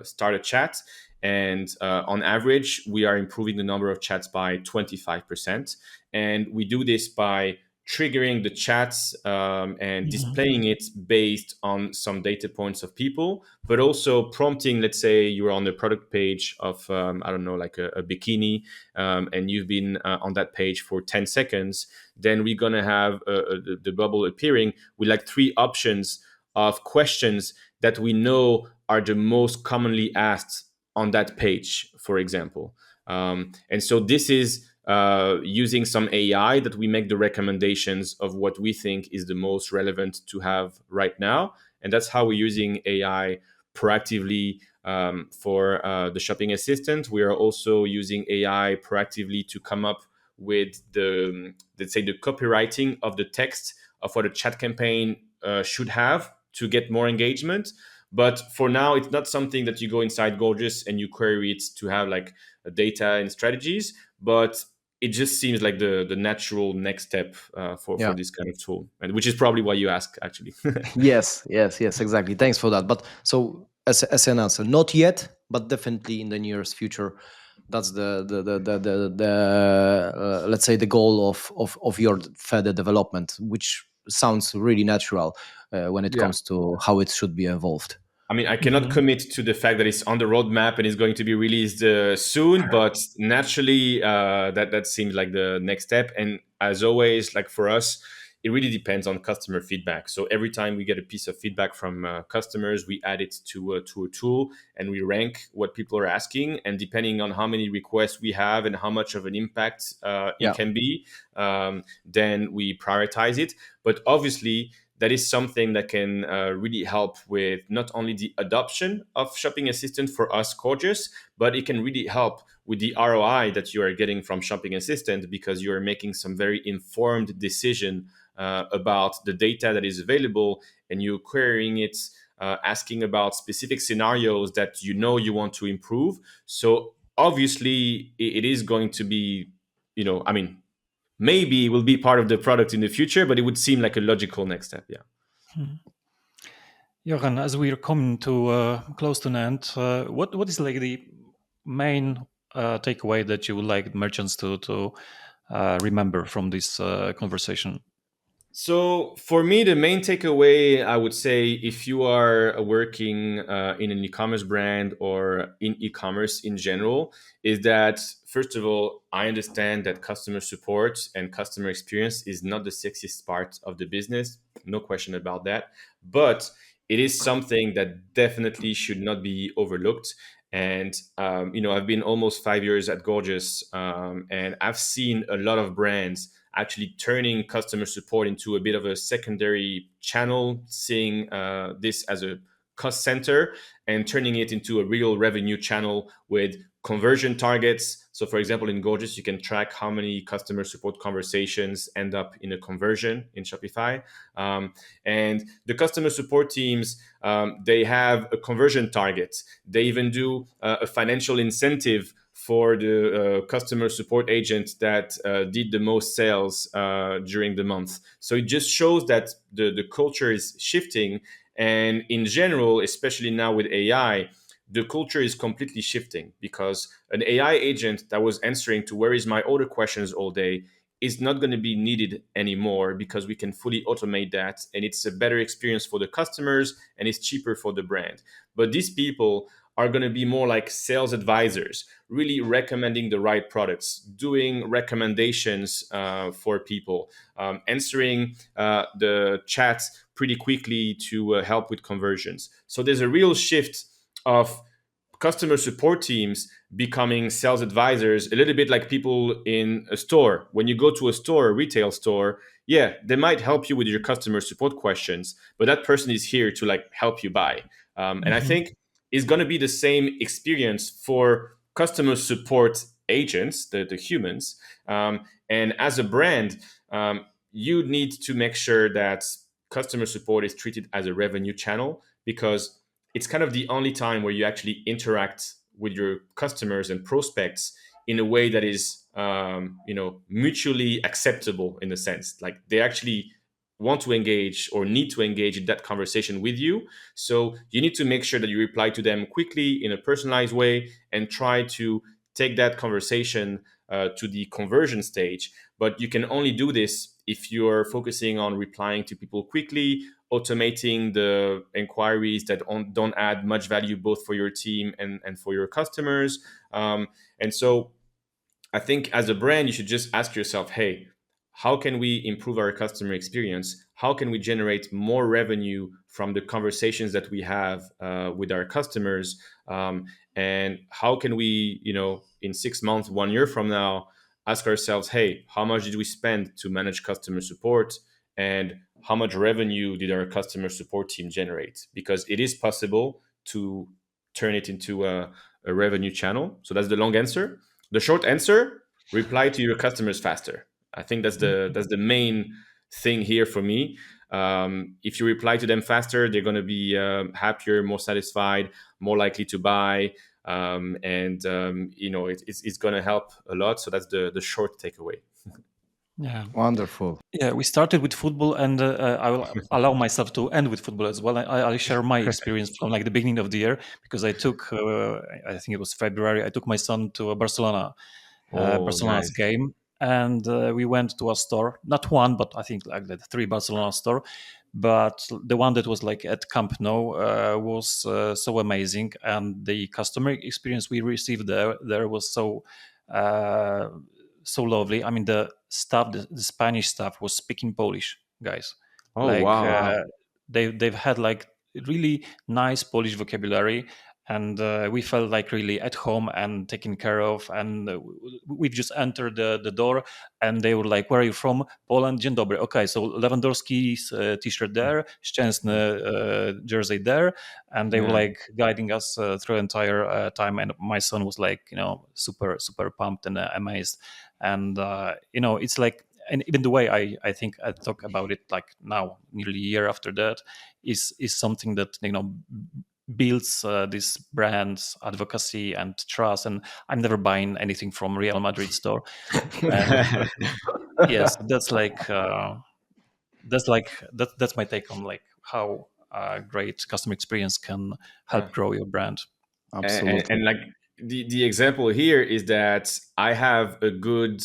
start a chat. And on average, we are improving the number of chats by 25%. And we do this by triggering the chats and displaying it based on some data points of people, but also prompting. Let's say you're on the product page of, I don't know, like a bikini, and you've been on that page for 10 seconds. Then we're going to have the bubble appearing with like 3 options of questions that we know are the most commonly asked on that page, for example. And so this is using some AI that we make the recommendations of what we think is the most relevant to have right now. And that's how we're using AI proactively for the Shopping Assistant. We are also using AI proactively to come up with let's say, the copywriting of the text of what a chat campaign should have to get more engagement. But for now, it's not something that you go inside Gorgias and you query it to have like data and strategies, but it just seems like the natural next step for this kind of tool, and which is probably why you ask, actually. Yes, exactly. Thanks for that. But so as an answer, not yet, but definitely in the nearest future. That's the let's say the goal of your further development, which sounds really natural when it Yeah. comes to how it should be evolved. I mean, I cannot commit to the fact that it's on the roadmap and is going to be released soon, but naturally, that seems like the next step. And as always, like for us, it really depends on customer feedback. So every time we get a piece of feedback from customers, we add it to a tool and we rank what people are asking. And depending on how many requests we have and how much of an impact it can be, then we prioritize it. But obviously, that is something that can really help with not only the adoption of Shopping Assistant for us Gorgias, but it can really help with the ROI that you are getting from Shopping Assistant, because you are making some very informed decision about the data that is available, and you're querying it, asking about specific scenarios that you want to improve. So obviously, it is going to be, I mean, maybe will be part of the product in the future, but it would seem like a logical next step. Yeah. Johan, as we're coming to close to an end, what is like the main takeaway that you would like merchants to remember from this conversation? So for me, the main takeaway, I would say, if you are working in an e-commerce brand or in e-commerce in general, is that first of all, I understand that customer support and customer experience is not the sexiest part of the business, no question about that. But it is something that definitely should not be overlooked. And I've been almost 5 years at Gorgias, and I've seen a lot of brands actually turning customer support into a bit of a secondary channel, seeing this as a cost center and turning it into a real revenue channel with conversion targets. So, for example, in Gorgias, you can track how many customer support conversations end up in a conversion in Shopify. And the customer support teams, they have a conversion target. They even do a financial incentive for the customer support agent that did the most sales during the month. So it just shows that the culture is shifting. And in general, especially now with AI, the culture is completely shifting, because an AI agent that was answering to where is my order questions all day is not going to be needed anymore, because we can fully automate that, and it's a better experience for the customers and it's cheaper for the brand. But these people are going to be more like sales advisors, really recommending the right products, doing recommendations for people, answering the chats pretty quickly to help with conversions. So there's a real shift of customer support teams becoming sales advisors, a little bit like people in a store. When you go to a store, a retail store, yeah, they might help you with your customer support questions, but that person is here to like help you buy. And I think it's going to be the same experience for customer support agents, the humans. And as a brand, you need to make sure that customer support is treated as a revenue channel, because it's kind of the only time where you actually interact with your customers and prospects in a way that is mutually acceptable, in a sense like they actually want to engage or need to engage in that conversation with you. So you need to make sure that you reply to them quickly in a personalized way and try to take that conversation to the conversion stage. But you can only do this if you're focusing on replying to people quickly, automating the inquiries that don't add much value both for your team and for your customers. And so I think as a brand, you should just ask yourself, hey, how can we improve our customer experience? How can we generate more revenue from the conversations that we have with our customers? And how can we, in 6 months, 1 year from now, ask ourselves, hey, how much did we spend to manage customer support? And how much revenue did our customer support team generate? Because it is possible to turn it into a revenue channel. So that's the long answer. The short answer: reply to your customers faster. I think that's the main thing here for me. If you reply to them faster, they're going to be happier, more satisfied, more likely to buy, it's going to help a lot. So that's the short takeaway. Yeah. Wonderful. Yeah, we started with football, and I will allow myself to end with football as well. I share my experience from like the beginning of the year, because I took, I think it was February, I took my son to a Barcelona's Nice. game, and we went to a store, not one, but I think like the three Barcelona store. But the one that was like at Camp Nou was so amazing, and the customer experience we received there was uh, so lovely. I mean, the staff, the Spanish staff, was speaking Polish, guys. Oh, Like wow. they've had like really nice Polish vocabulary, and we felt like really at home and taken care of. And we just entered the door, and they were like, "Where are you from?" Poland. Dzień dobry. Okay, so Lewandowski's t-shirt there, Szczęsny jersey there, and they were Yeah. like guiding us through entire time. And my son was like, super pumped and amazed. And it's like, and even the way I think I talk about it like now, nearly a year after that, is something that builds this brand's advocacy and trust. And I'm never buying anything from Real Madrid store. Yes, that's my take on like how great customer experience can Uh, help grow your brand. Absolutely. and like the example here is that I have a good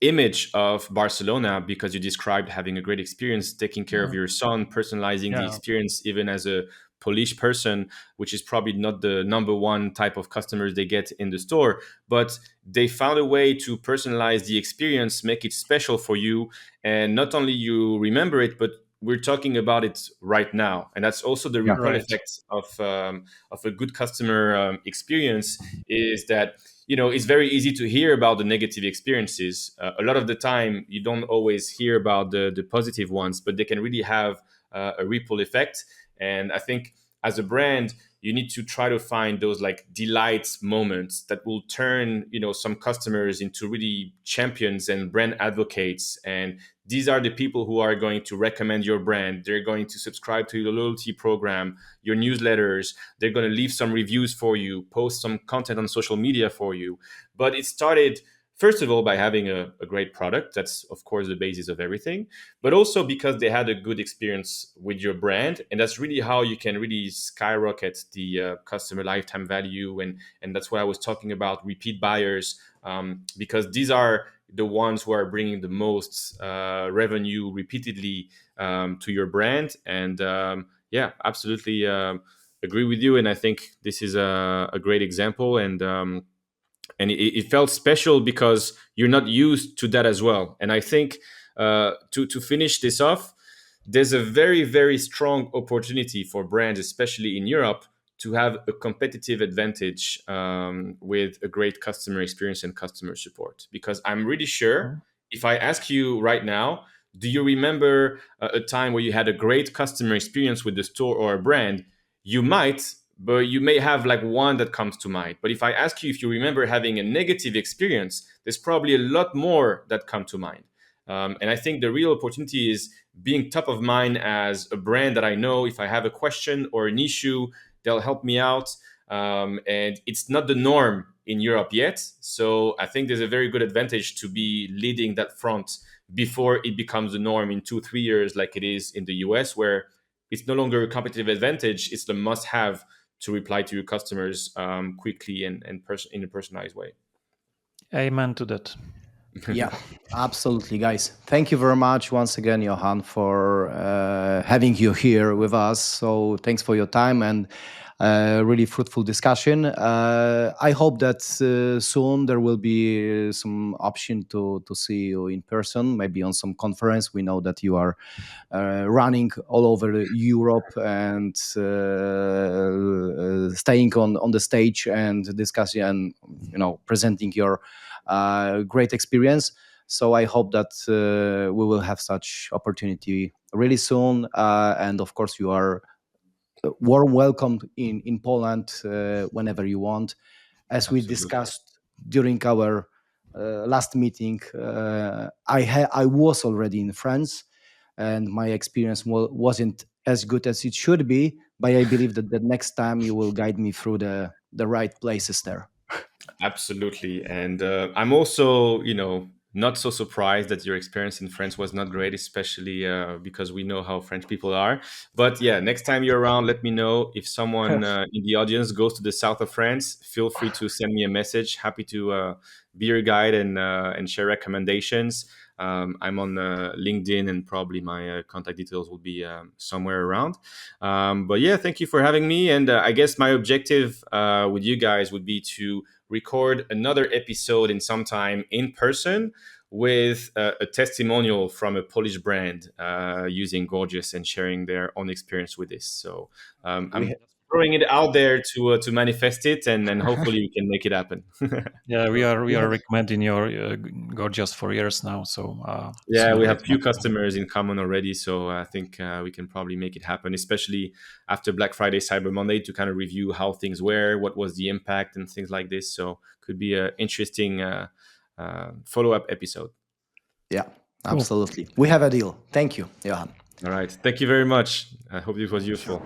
image of Barcelona because you described having a great experience taking care of Yeah, your son, personalizing the yeah, experience even as a Polish person, which is probably not the number one type of customers they get in the store, but they found a way to personalize the experience, make it special for you, and not only you remember it, but we're talking about it right now, and that's also the Yeah. ripple right. effect of a good customer experience is that it's very easy to hear about the negative experiences. A lot of the time you don't always hear about the positive ones, but they can really have a ripple effect. And I think as a brand you need to try to find those like delight moments that will turn some customers into really champions and brand advocates, and these are the people who are going to recommend your brand. They're going to subscribe to your loyalty program, your newsletters. They're going to leave some reviews for you, post some content on social media for you. But it started, first of all, by having a great product. That's, of course, the basis of everything. But also because they had a good experience with your brand. And that's really how you can really skyrocket the customer lifetime value. And that's what I was talking about, repeat buyers, because these are the ones who are bringing the most revenue repeatedly to your brand. And yeah, absolutely agree with you. And I think this is a great example. And it felt special because you're not used to that as well. And I think to finish this off, there's a very, very strong opportunity for brands, especially in Europe, to have a competitive advantage with a great customer experience and customer support. Because I'm really sure if I ask you right now, do you remember a time where you had a great customer experience with the store or a brand? You might, but you may have like one that comes to mind. But if I ask you if you remember having a negative experience, there's probably a lot more that come to mind. And I think the real opportunity is being top of mind as a brand that I know if I have a question or an issue, they'll help me out. And it's not the norm in Europe yet. So I think there's a very good advantage to be leading that front before it becomes the norm in 2-3 years, like it is in the US, where it's no longer a competitive advantage. It's the must have to reply to your customers quickly and in a personalized way. Amen to that. Yeah, absolutely, guys. Thank you very much once again, Johan, for having you here with us. So thanks for your time and really fruitful discussion. I hope that soon there will be some option to see you in person, maybe on some conference. We know that you are running all over Europe and staying on the stage and discussing and presenting your great experience. So I hope that we will have such opportunity really soon. And of course, you are warm welcome in Poland whenever you want. As we Absolutely. discussed during our last meeting, I was already in France, and my experience wasn't as good as it should be. But I believe that the next time you will guide me through the right places there. Absolutely. And I'm also, not so surprised that your experience in France was not great, especially because we know how French people are. But yeah, next time you're around, let me know. If someone in the audience goes to the south of France, feel free to send me a message. Happy to be your guide and share recommendations. I'm on LinkedIn, and probably my contact details will be somewhere around. But yeah, thank you for having me. And I guess my objective with you guys would be to record another episode in some time in person with a testimonial from a Polish brand using Gorgias and sharing their own experience with this. So I'm We throwing it out there to manifest it, and hopefully we can make it happen. Yeah, we are we have recommending your Gorgias for years now. So Yeah, sooner or we have later. few customers in common already, so I think we can probably make it happen, especially after Black Friday, Cyber Monday, to kind of review how things were, what was the impact, and things like this. So could be an interesting follow-up episode. Yeah, Cool. absolutely. We have a deal. Thank you, Johan. All right, thank you very much. I hope this was useful.